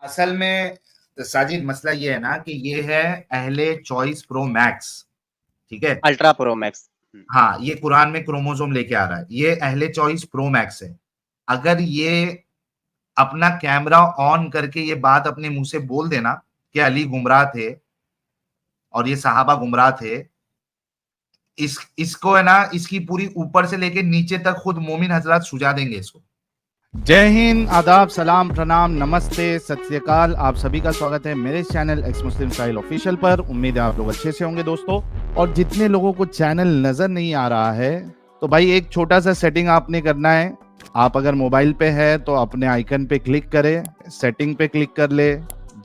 असल में साजिद मसला ये है ना कि ये है अहले चॉइस प्रो मैक्स। ठीक है। Ultra pro max. हाँ, ये कुरान में क्रोमोसोम लेके आ रहा है। ये अहले चॉइस प्रो मैक्स है। अगर ये अपना कैमरा ऑन करके ये बात अपने मुंह से बोल देना कि अली गुमराह थे और ये सहाबा गुमराह थे, इसको है ना, इसकी पूरी ऊपर से लेके नीचे तक खुद मोमिन हजरत सुझा देंगे इसको। जय हिंद, आदाब, सलाम, प्रणाम, नमस्ते, सत श्री अकाल। आप सभी का स्वागत है मेरे चैनल एक्स मुस्लिम स्टाइल ऑफिशियल पर। उम्मीद है आप लोग अच्छे से होंगे दोस्तों। और जितने लोगों को चैनल नजर नहीं आ रहा है तो भाई एक छोटा सा सेटिंग आपने करना है। आप अगर मोबाइल पे है तो अपने आइकन पे क्लिक करें, सेटिंग पे क्लिक कर ले,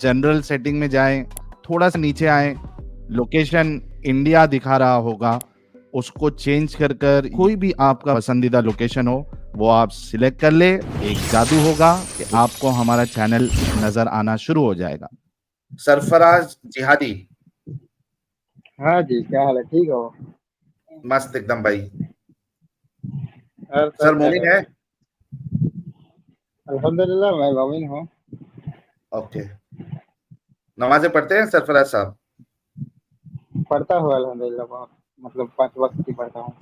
जनरल सेटिंग में जाएं, थोड़ा सा नीचे आए, लोकेशन इंडिया दिखा रहा होगा, उसको चेंज कर कर कोई भी आपका पसंदीदा लोकेशन हो वो आप सिलेक्ट कर ले। एक जादू होगा कि आपको हमारा चैनल नजर आना शुरू हो जाएगा। सरफराज जिहादी, हाँ जी, क्या हाल है? ठीक हो? मस्त एकदम भाई। और सर मोमिन है? अल्हम्दुलिल्लाह मैं मोमिन हूँ। ओके। नमाजें पढ़ते हैं सरफराज साहब? पढ़ता हूँ अल्हम्दुलिल्लाह, बहुत मतलब 5 वक्त की पढ़ता हूँ।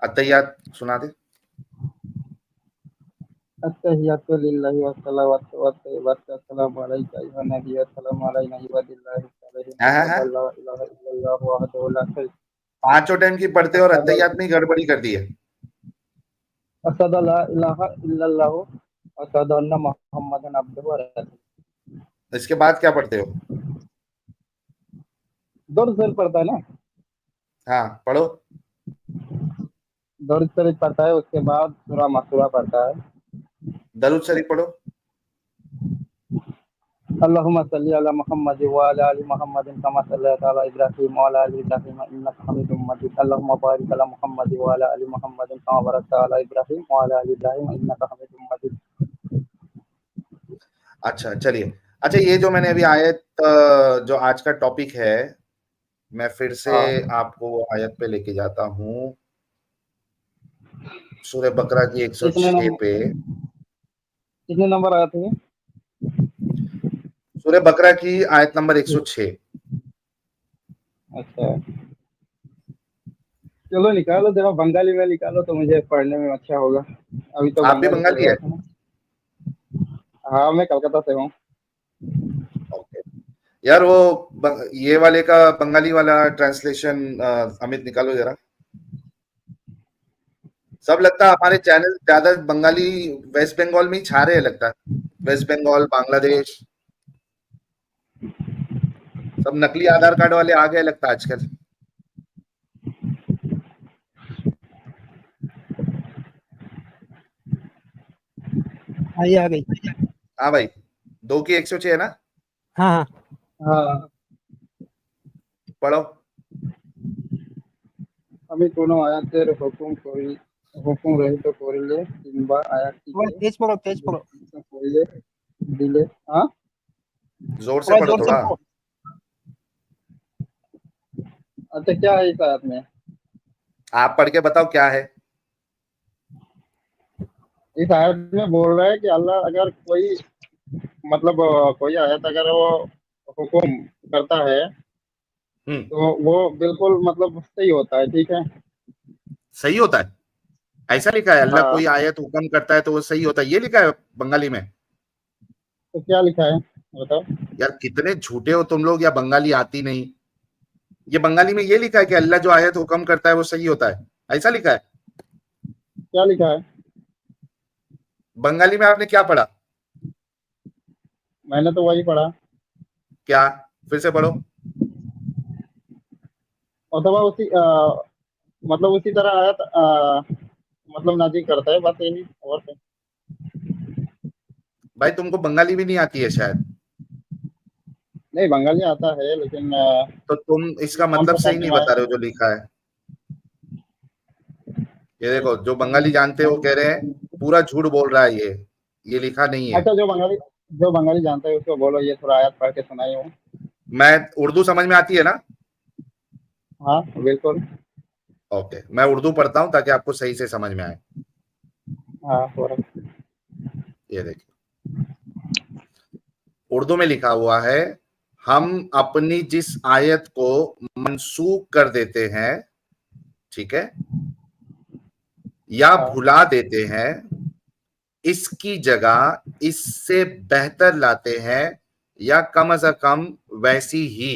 अत्तहियात सुना दे। अत्तहियातु लिल्लाहि वस्सलावातु वत्तय्यिबातु अस्सलामु अलैका अय्युहन नबी अस्सलामु अलैना इबादिल्लाहि हाँ, हाँ। ला इलाहा इल्लल्लाहु वहदहु ला शरीका पांचों टाइम की पढ़ते और अत्तहियात में ही गड़बड़ी कर दी है। अशहदु ला इलाहा इल्लल्लाहु व अशहदु अन्ना मुहम्मदन अब्दुहु व रसूलुहु। इसके बाद क्या पढ़ते हो? दरूद शरीफ पढ़ता है ना? हाँ, पढ़ो। दरूद शरीफ पढ़ता है, उसके बाद सूरा मसूरा पढ़ता है। दरूद शरीफ पढ़ो। अल्लाहुम्मा सल्ली अला मुहम्मद व अला आलि मुहम्मद कमा सल्लैता अला इब्राहीम व अला आलि इब्राहीम इन्नका हमीदुम मजीद। अल्लाहुम्मा बारिक अला मुहम्मद व अला आलि मुहम्मद कमा बारकता अला इब्राहीम व अला आलि इब्राहीम इन्नका हमीदुम मजीद। अच्छा, चलिए। अच्छा, ये जो मैंने अभी आयत जो आज का टॉपिक है, मैं फिर से आपको आयत पे लेके जाता हूँ। सूरह बकरा की 106 पे। कितने नंबर आए थे? सूरह बकरा की आयत नंबर 106। अच्छा, चलो निकालो, जरा बंगाली में निकालो तो मुझे पढ़ने में अच्छा होगा। अभी तो आप भी बंगाली चल बंगाली रहा है? था ना। हाँ, मैं कलकत्ता से हूँ। ओके। यार वो ये वाले का बंगाली वाला ट्रांसलेशन अमित निकालो जरा। सब लगता है हमारे चैनल ज्यादा बंगाली वेस्ट बंगाल में ही छा रहे हैं, लगता है वेस्ट बंगाल, बांग्लादेश, सब नकली आधार कार्ड वाले आ गए लगता है आजकल। आइए आ गई। हाँ भाई, 2 की 106 है ना? हाँ हाँ। हाँ, पढ़ो। আমি কোনো আয়াতের হুকুম রহিত করিলে কিংবা थोड़ा আয়াতটিকে तेज पढ़ो, तेज पढ़ो, বিকৃত করিলে দিলে। हाँ, जोर से थोड़ा पढ़ो जोर से थोड़ा। पढ़ो। अच्छा, क्या है इस आयत में? आप पढ़ के बताओ क्या है। इस आयत में बोल रहा है कि अल्लाह अगर कोई मतलब कोई आयत अगर वो हुक्म करता है हम्म। तो वो बिल्कुल मतलब सही होता है। ठीक है। सही होता है? ऐसा लिखा है? अल्लाह हाँ, कोई आयत हुक्म करता है तो वो सही होता है, ये लिखा है बंगाली में? तो क्या लिखा है बताओ? यार कितने झूठे हो तुम लोग, या बंगाली आती नहीं। ये बंगाली में ये लिखा है कि अल्लाह जो आयत हुक्म करता है वो सही होता है, ऐसा लिखा है? क्या लिखा है? बंगाली में आपने क्या पढ़ा? मैंने तो वही पढ़ा। क्या? फिर से पढ़ो। अथवा उसी मतलब उसी तरह आयत मतलब नाजिल करता है, बस ये नहीं और क्या। भाई तुमको बंगाली भी नहीं आती है शायद, नहीं, बंगाली आता है लेकिन तो तुम इसका हम मतलब तो सही नहीं तर्जुमा बता रहे हो जो लिखा है। ये देखो, जो बंगाली जानते हो वो कह रहे हैं पूरा झूठ बोल रहा है, ये लिखा नहीं है। अच्छा, जो बंगाली जानता है उसको बोलो ये थोड़ा आयत पढ़ के सुनाई हो। मैं उर्दू समझ में आती है ना? हाँ बिल्कुल। ओके, मैं उर्दू पढ़ता हूँ ताकि आपको सही से समझ में आए। हाँ, थोड़ा। ये देखिए, उर्दू में लिखा हुआ है, हम अपनी जिस आयत को मनसूख कर देते हैं, ठीक है, या भुला देते हैं, इसकी जगह इससे बेहतर लाते हैं या कम से कम वैसी ही।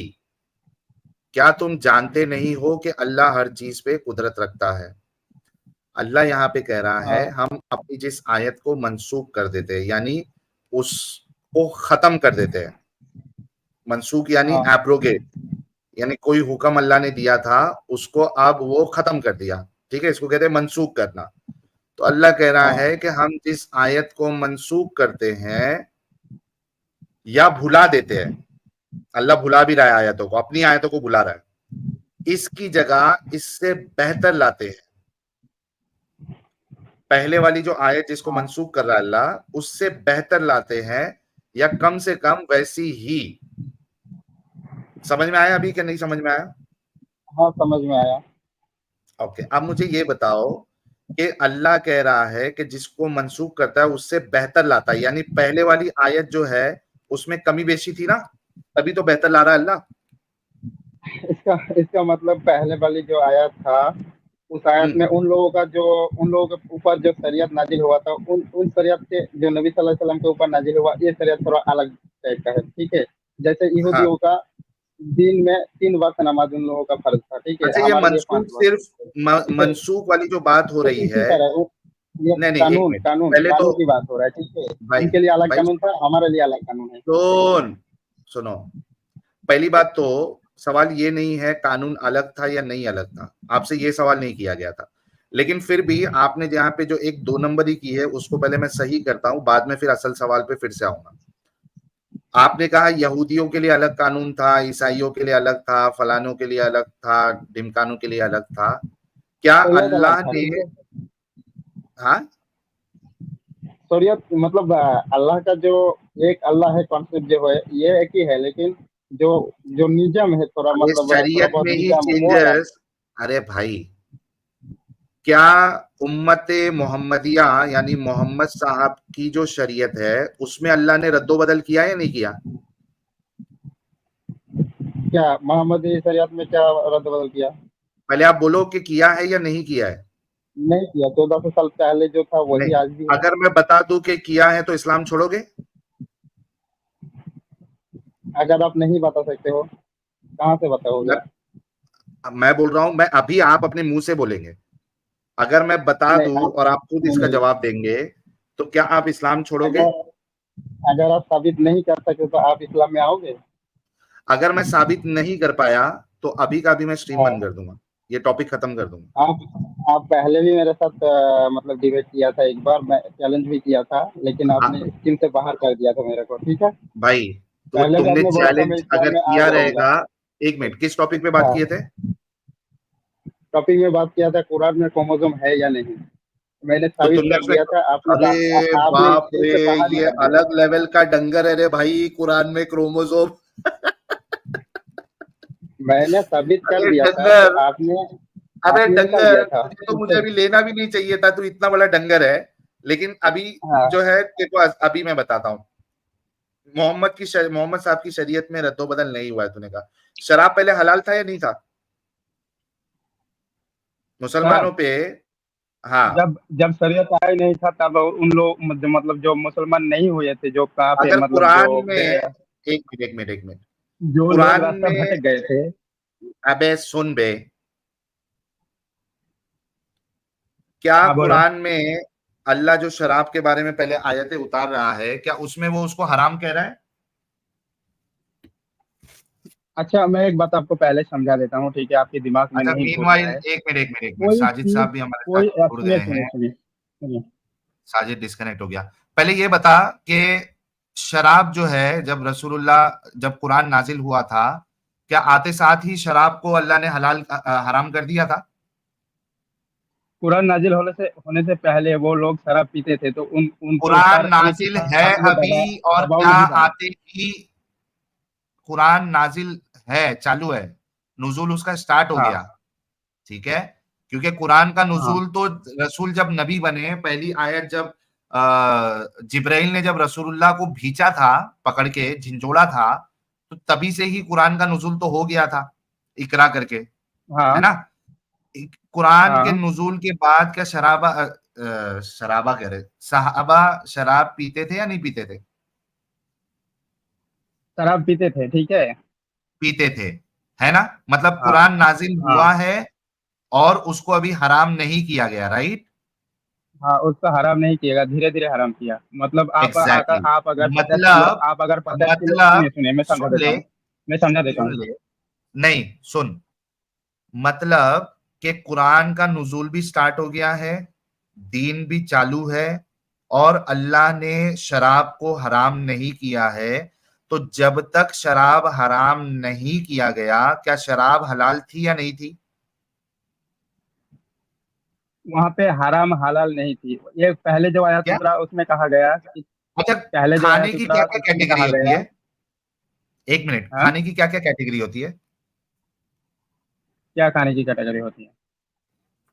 क्या तुम जानते नहीं हो कि अल्लाह हर चीज पे कुदरत रखता है। अल्लाह यहाँ पे कह रहा है हम अपनी जिस आयत को मनसूख कर देते हैं, यानी उसको खत्म कर देते हैं। मनसूख यानी एब्रोगेट, यानी कोई हुक्म अल्लाह ने दिया था उसको अब वो खत्म कर दिया, ठीक है, इसको कहते हैं मनसूख करना। तो अल्लाह कह रहा है कि हम जिस आयत को मनसूख करते हैं या भुला देते हैं, अल्लाह भुला भी रहा है आयतों को, अपनी आयतों को भुला रहा है, इसकी जगह इससे बेहतर लाते हैं। पहले वाली जो आयत जिसको मनसूख कर रहा है अल्लाह, उससे बेहतर लाते हैं या कम से कम वैसी ही। समझ में आया अभी कि नहीं समझ में आया? हाँ समझ में आया। ओके, अब मुझे ये बताओ कि अल्लाह कह रहा है कि जिसको मनसूख करता है उससे बेहतर लाता है, यानी पहले वाली आयत जो है उसमें कमी बेशी थी ना, तभी तो बेहतर ला रहा है अल्लाह। इसका मतलब पहले वाली जो आयत था, उस आयत में उन लोगों के ऊपर जो शरीयत नाजिल हुआ था, उन शरीयत के जो नबी सल्लल्लाहु अलैहि वसल्लम के ऊपर नाजिल हुआ, ये शरीयत थोड़ा अलग टाइप का है, ठीक है। जैसे यहूदियों का दिन में 3 वक्त नमाज उन लोगों का फर्ज था, ठीक है। अच्छा, ये मनसूख सिर्फ मनसूख वाली जो बात हो रही है, नहीं कानून पहले तो की बात हो रहा है, ठीक है। उनके लिए अलग कानून था, हमारे लिए अलग कानून है। सुनो, पहली बात तो सवाल ये नहीं है कानून अलग था या नहीं अलग था, आपसे ये सवाल नहीं किया गया था, लेकिन फिर भी आपने जहाँ पे जो एक 2 नंबर ही की है उसको पहले मैं सही करता हूँ, बाद में फिर असल सवाल पे फिर से आऊंगा। आपने कहा यहूदियों के लिए अलग कानून था, ईसाइयों के लिए अलग था, फलानों के लिए अलग था, ढिमकानों के लिए अलग था। क्या अल्लाह ने, हाँ शरीयत मतलब अल्लाह का जो एक अल्लाह है कॉन्सेप्ट जो है ये एक ही है, लेकिन जो निजम है थोड़ा मतलब शरीयत में ही चेंजेस। अरे भाई, क्या उम्मते मोहम्मदिया यानी मोहम्मद साहब की जो शरीयत है उसमें अल्लाह ने रद्दोबदल किया या नहीं किया? क्या मोहम्मदी शरीयत में क्या रद्दोबदल किया? पहले आप बोलो कि किया है या नहीं किया है। नहीं किया, 1400 साल पहले जो था वही आज भी है। अगर मैं बता दूं कि किया है तो इस्लाम छोड़ोगे? अगर आप नहीं बता सकते हो कहाँ से बताओगे? मैं बोल रहा हूं, मैं अभी, आप अपने मुंह से बोलेंगे, अगर मैं बता दूं और आप खुद इसका जवाब देंगे तो क्या आप इस्लाम छोड़ोगे? अगर आप साबित नहीं कर सकते तो आप इस्लाम में आओगे? अगर मैं साबित नहीं कर पाया तो अभी का अभी मैं स्ट्रीम बंद कर दूंगा, ये टॉपिक खत्म कर दूंगा। आप पहले भी मेरे साथ मतलब डिबेट किया था, एक बार मैं चैलेंज भी किया था, लेकिन आपने टीम से बाहर कर दिया था मेरे को, ठीक है भाई। तो तुमने चैलेंज अगर किया रहेगा, एक मिनट, किस टॉपिक पे बात किए थे? टॉपिक में बात किया था कुरान में क्रोमोसोम है या नहीं, मैंने साबित कर दिया था। अरे बाप रे, ये अलग लेवल का डंगर है रे भाई, कुरान में क्रोमोसोम। मैंने साबित कर दिया था, तो आपने अरे डंगर, तो मुझे अभी लेना भी नहीं चाहिए था, तू इतना बड़ा डंगर है। लेकिन अभी जो है देखो, अभी मैं बताता हूँ, मोहम्मद साहब की शरीयत में रद्दोबदल नहीं हुआ है। तूने कहा शराब पहले हलाल था या नहीं था मुसलमानों पे? हाँ, जब शरीयत आया नहीं था तब उन लोग मतलब जो मुसलमान नहीं हुए थे, जो कहाँ पे अगर मतलब कुरान में, एक मिनट, जो कुरान रास्ता में भटक गए थे। अबे सुन बे, क्या कुरान में अल्लाह जो शराब के बारे में पहले आयतें उतार रहा है, क्या उसमें वो उसको हराम कह रहा है? अच्छा, मैं एक बात आपको पहले समझा देता हूँ, ठीक है, आपके दिमाग में नहीं घुस रहा है। एक मिनट, साजिद साहब भी हमारे साथ जुड़ गए हैं। साजिद डिस्कनेक्ट हो गया। पहले ये बता कि शराब जो है, जब रसूलुल्लाह, जब कुरान नाजिल हुआ था, क्या आते साथ ही शराब को अल्लाह ने हराम कर दिया था? कुरान नाजिल होने से पहले वो लोग शराब पीते थे, तो उन कुरान नाजिल है अभी, और क्या आते ही कुरान नाजिल है, चालू है, नुज़ूल उसका स्टार्ट हो गया, ठीक है, क्योंकि कुरान का नुज़ूल तो रसूल जब नबी बने, पहली आयत जब जिब्राइल ने जब रसूलुल्लाह को भींचा था, पकड़ के झिंझोड़ा था, तो तभी से ही कुरान का नुज़ूल तो हो गया था, इकरा करके, हाँ है ना? कुरान के हाँ। नुज़ूल के बाद क्या शराबा कह रहे, सहाबा शराब पीते थे या नहीं पीते थे? शराब पीते थे, ठीक है। पीते थे, है ना? मतलब हाँ कुरान नाजिल हाँ हुआ है और उसको अभी हराम नहीं किया गया, राइट? हाँ, उसको हराम नहीं किएगा, धीरे धीरे हराम किया। मतलब एग्जैक्टली। आप अगर 50 किलो, मतलब आप अगर 50 किलो, मतलब सुनिए सुनिए, मैं समझा सुन देता ले, हूँ, मैं समझा देता सुन हूँ। ले, नहीं सुन, मतलब कि कुरान का नुज़ूल भी स्टार्ट हो गया है, दीन भी चालू है, और अल्लाह ने शराब को हराम नहीं किया है। तो जब तक शराब हराम नहीं किया गया, क्या शराब हलाल थी या नहीं थी? वहां पे हराम हलाल नहीं थी। ये पहले जो आयत क्या? उतरा उसमें कहा गया कि, अच्छा, पहले जो खाने आयत की क्या उतरा क्या उसमें कैटेगरी कहा होती गया। है? एक मिनट, हाँ, खाने की क्या क्या कैटेगरी होती है? क्या खाने की कैटेगरी होती है?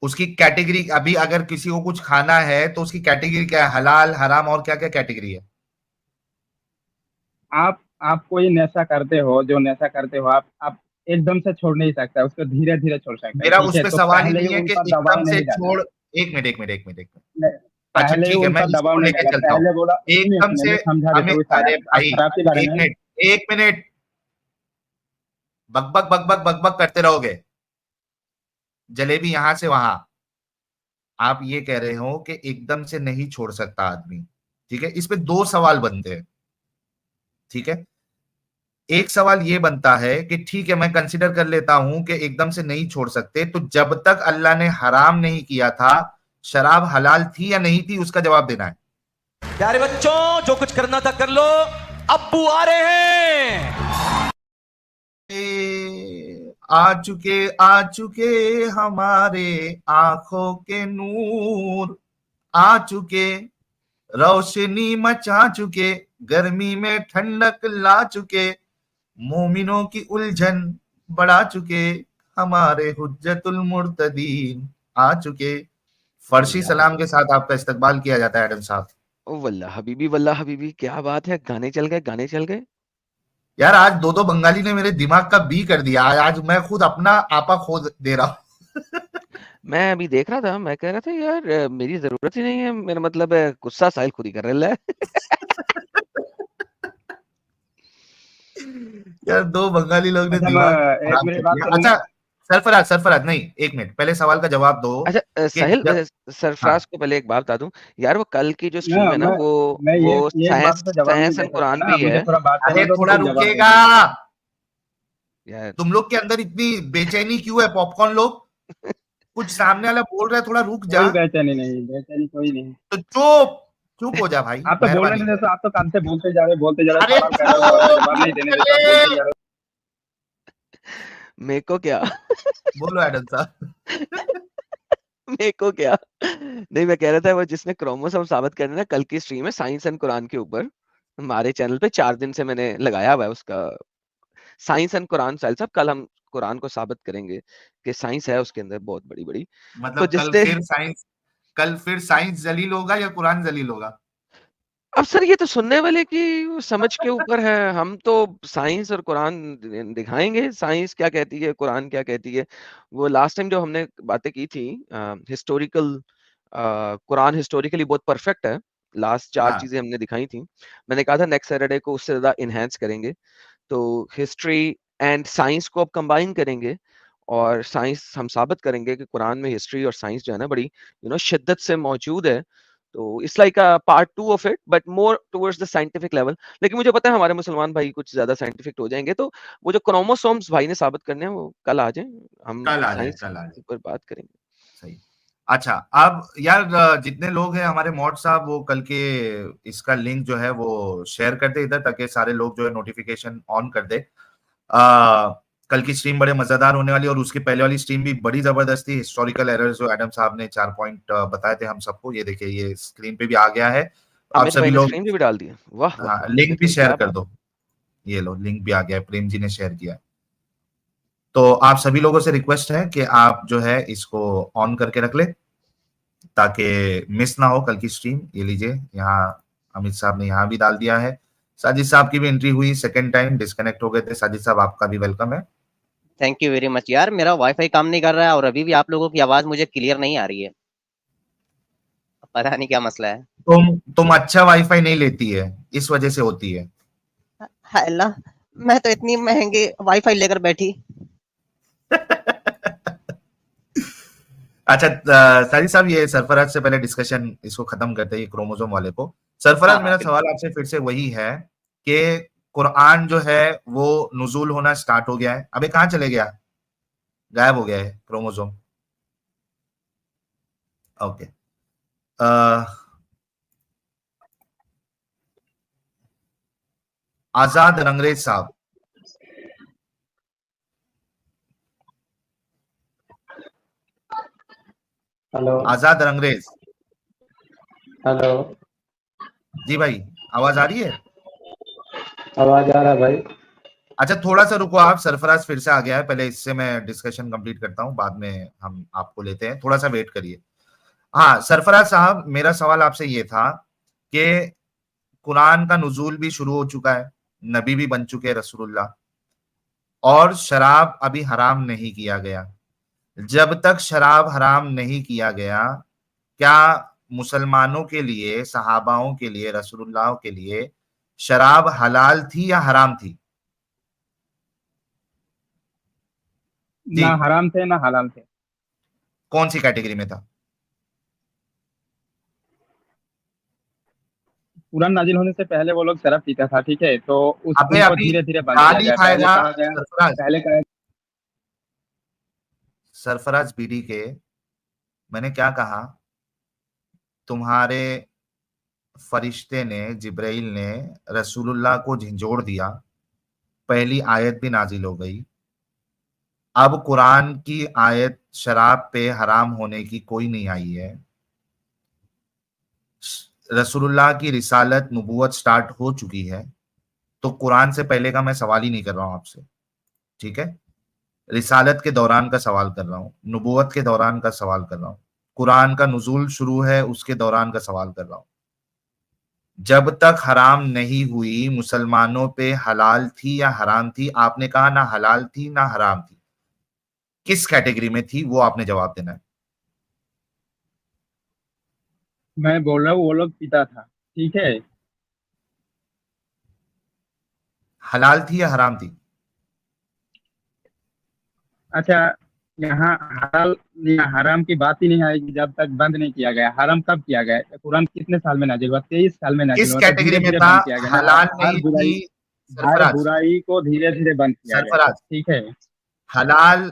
उसकी कैटेगरी, अभी अगर किसी को कुछ खाना है तो उसकी कैटेगरी क्या है? हलाल, हराम और क्या क्या कैटेगरी है? आप कोई नशा करते हो, जो नशा करते हो, आप एकदम से छोड़ नहीं सकता, उसको धीरे धीरे छोड़ सकते हैं, मेरा ठीक उस है। पे तो सवाल ही पहले ही नहीं है उन कि पर दबाव एकदम से नहीं डाला। छोड़। एक मिनट, एक मिनट, एक मिनट, एक मिनट। नहीं, अच्छा पहले ही ठीक है, उन मैं पर दबाव इसको नहीं लेके डाला। चलता हूँ। पहले बोला, सुनिए एकदम सुनिए, से मैं समझा देता हमें, हूँ इस अरे आयत, आप भाई, शराब के बारे एक में। मिनट, एक मिनट, बकबक बकबक बकबक करते रहोगे, जलेबी यहां से वहां। आप ये कह रहे हो कि एकदम से नहीं छोड़ सकता आदमी, ठीक है? इस पे दो सवाल बनते हैं, ठीक है? एक सवाल ये बनता है कि ठीक है, मैं कंसिडर कर लेता हूं कि एकदम से नहीं छोड़ सकते, तो जब तक अल्लाह ने हराम नहीं किया था, शराब हलाल थी या नहीं थी, उसका जवाब देना है। प्यारे बच्चों, जो कुछ करना था कर लो, अब्बू आ रहे हैं। आ चुके हमारे आंखों के नूर, आ चुके, रोशनी मचा चुके, गर्मी में ठंडक ला चुके, मोमिनों की उलझन बढ़ा चुके, हमारे हुज्जतुल मुर्तदीन आ चुके। फर्शी वल्लाह सलाम के साथ आपका इस्तकबाल किया जाता है एडम साहब। वल्लाह हबीबी क्या बात है, गाने चल गए, गाने चल गए। यार आज दो दो बंगाली ने मेरे दिमाग का बी कर दिया, आज मैं खुद अपना आपा खो दे रहा हूँ। मैं अभी देख रहा था, मैं कह रहा था यार मेरी जरूरत ही नहीं है, मेरा मतलब है गुस्सा साहिल खुद ही कर रहा है। यार दो बंगाली लोग ने अच्छा, मैं दिमाग एक खराब मेरी कर बात दिया। करूंगा। अच्छा, सरफराज, सरफराज नहीं, एक मिनट, पहले सवाल का जवाब दो अच्छा कि साहिल, जब, हाँ, सरफराज को पहले एक बात बता दूं यार, वो कल की जो ना स्ट्रीम है ना, मैं मैं वो ये एक बात साइंस का जवाब नहीं साइंस दे एंड सकता कुरान पे ना, ही मुझे है थोड़ा बात करने अरे दो तो थोड़ा फिर जवाब रुकेगा। देंगे। यार। तुम लोग के अंदर इतनी बेचैनी क्यों है पॉपकॉर्न लोग? कुछ सामने वाला बोल रहा है, थोड़ा रुक जा। कोई बेचैनी नहीं, बेचैनी कोई नहीं। तो चुप, चुप हो जा भाई, आप तो बोलने मेहरबानी नहीं कर। देते, आप तो कान से बोलते जा रहे, बोलते जा रहे, अरे सवाल कर रहे हो, सवाल का चुप, जवाब नहीं चुप देने कर देते, आप ले। बोलते जा रहे मेरे को क्या? बोलो एडम साहब। मेरे को क्या? नहीं, मैं कह रहा था वो जिसने क्रोमोसोम साबित करना ना, कल की स्ट्रीम है साइंस एंड कुरान के ऊपर, हमारे चैनल पे 4 दिन से मैंने लगाया हुआ है उसका। साइंस एंड कुरान, साहिल साहब कल हम कुरान को साबित करेंगे कि साइंस है उसके अंदर बहुत बड़ी बड़ी। तो मतलब जिसने, कल फिर साइंस जलील होगा या कुरान जलील होगा? अब सर ये तो सुनने वाले की समझ के ऊपर है, हम तो साइंस और कुरान दिखाएंगे, साइंस क्या कहती है, कुरान क्या कहती है। वो लास्ट टाइम जो हमने बातें की थी हिस्टोरिकल, कुरान हिस्टोरिकली बहुत परफेक्ट है, लास्ट 4 हाँ, चीजें हमने दिखाई थी। मैंने कहा था नेक्स्ट सैटरडे को उससे ज्यादा इनहेंस करेंगे, तो हिस्ट्री एंड साइंस को अब कंबाइन करेंगे, और साइंस हम साबित करेंगे कि कुरान में हिस्ट्री और साइंस जो है ना बड़ी शिद्दत से मौजूद है। तो it's like a part 2 of it, but more towards the scientific level. लेकिन मुझे पता है हमारे मुसलमान भाई कुछ ज्यादा साइंटिफिक हो जाएंगे, तो वो जो क्रोमोसोम्स भाई ने साबित करने हैं वो कल आ जाए, हम कल आ जाए, साइंस कल आ के जाए। ऊपर बात करेंगे। सही। अच्छा, अब यार जितने लोग हैं हमारे मॉड साहब, वो कल के इसका लिंक जो है वो शेयर कर दे इधर, ताकि सारे लोग जो है नोटिफिकेशन ऑन कर दे। कल की स्ट्रीम बड़े मजेदार होने वाली, और उसकी पहले वाली स्ट्रीम भी बड़ी जबरदस्त थी। हिस्टोरिकल एरर्स जो एडम साहब ने 4 पॉइंट बताए थे हम सबको, ये देखिए ये स्क्रीन पे भी आ गया है। आप अमित सभी भाई ने लोग, स्क्रीन भी डाल दी है, वाह वाह हाँ, वाह, लिंक भी देखो शेयर क्या कर बात। दो। ये लो, लिंक भी आ गया है, प्रेम जी ने शेयर किया है। तो आप सभी लोगों से रिक्वेस्ट है कि आप जो है इसको ऑन करके रख ले, ताकि मिस ना हो कल की स्ट्रीम। ये लीजिए, यहाँ अमित साहब ने यहाँ भी डाल दिया है। साजिद साहब की भी एंट्री हुई, सेकंड टाइम डिस्कनेक्ट हो गए थे। साजिद साहब आपका भी वेलकम है। थैंक यू वेरी मच यार, मेरा वाईफाई काम नहीं कर रहा है और अभी भी आप लोगों की आवाज मुझे क्लियर नहीं आ रही है, पता नहीं क्या मसला है। तुम अच्छा वाईफाई नहीं लेती है, इस वजह से होती है। हाय अल्लाह, मैं तो इतनी महंगी वाईफाई लेकर बैठी। अच्छा साजिद साहब, ये सरफराज से पहले डिस्कशन इसको खत्म करते हैं, क्रोमोसोम वाले को। सरफराज, हाँ, मेरा बिल्कुल। सवाल आपसे फिर से वही है कि कुरान जो है वो नुज़ूल होना स्टार्ट हो गया है। अबे कहाँ चले गया, गायब हो गया है क्रोमोसोम। ओके, आजाद रंगरेज साहब, हेलो आजाद रंगरेज हेलो, जी भाई, आवाज आ रही है? आवाज आ रहा है भाई? अच्छा थोड़ा सा रुको आप, सरफराज फिर से आ गया है, पहले इससे मैं डिस्कशन कंप्लीट करता हूं, बाद में हम आपको लेते हैं, थोड़ा सा वेट करिए। हाँ सरफराज साहब, मेरा सवाल आपसे ये था कि कुरान का नुज़ूल भी शुरू हो चुका है, नबी भी बन चुके हैं रसूलुल्लाह, और शराब अभी हराम नहीं किया गया। जब तक शराब हराम नहीं किया गया, क्या मुसलमानों के लिए, सहाबाओं के लिए, रसूलुल्लाह के लिए शराब हलाल थी या हराम थी? जी, ना हराम थे ना हलाल थे। कौन सी कैटेगरी में था? कुरान नाजिल होने से पहले वो लोग शराब पीता था, ठीक है, तो अबे उनको अभी धीरे धीरे बंद किया गाली गया। पहले खाएगा कहा गया, सरफराज, पहले कहा सरफराज बीडी के, मैंने क्या कहा? तुम्हारे फरिश्ते ने, जिब्राइल ने रसूलुल्लाह को झंझोड़ दिया, पहली आयत भी नाजिल हो गई। अब कुरान की आयत शराब पे हराम होने की कोई नहीं आई है। रसूलुल्लाह की रिसालत, नबूवत स्टार्ट हो चुकी है, तो कुरान से पहले का मैं सवाल ही नहीं कर रहा हूं आपसे, ठीक है? रिसालत के दौरान का सवाल कर रहा हूं, नबूवत के दौरान का सवाल कर रहा हूं, कुरान का नुज़ूल शुरू है उसके दौरान का सवाल कर रहा हूं। जब तक हराम नहीं हुई, मुसलमानों पे हलाल थी या हराम थी? आपने कहा ना हलाल थी ना हराम थी, किस कैटेगरी में थी वो आपने जवाब देना है। मैं बोल रहा हूँ वो लोग पीता था, ठीक है। हलाल थी या हराम थी? अच्छा, यहाँ हलाल या हराम की बात ही नहीं आएगी जब तक बंद नहीं किया गया। हराम कब किया गया? कुरान कितने साल में नाजिल हुआ? 23 साल में नाजिल किस हुआ, तो कैटेगरी धीरे में धीरे था? बंद किया गया ना। हलाल हर नहीं बुराई, थी हर सरफराज, बुराई को धीरे धीरे बंद किया गया, सरफराज, ठीक है। हलाल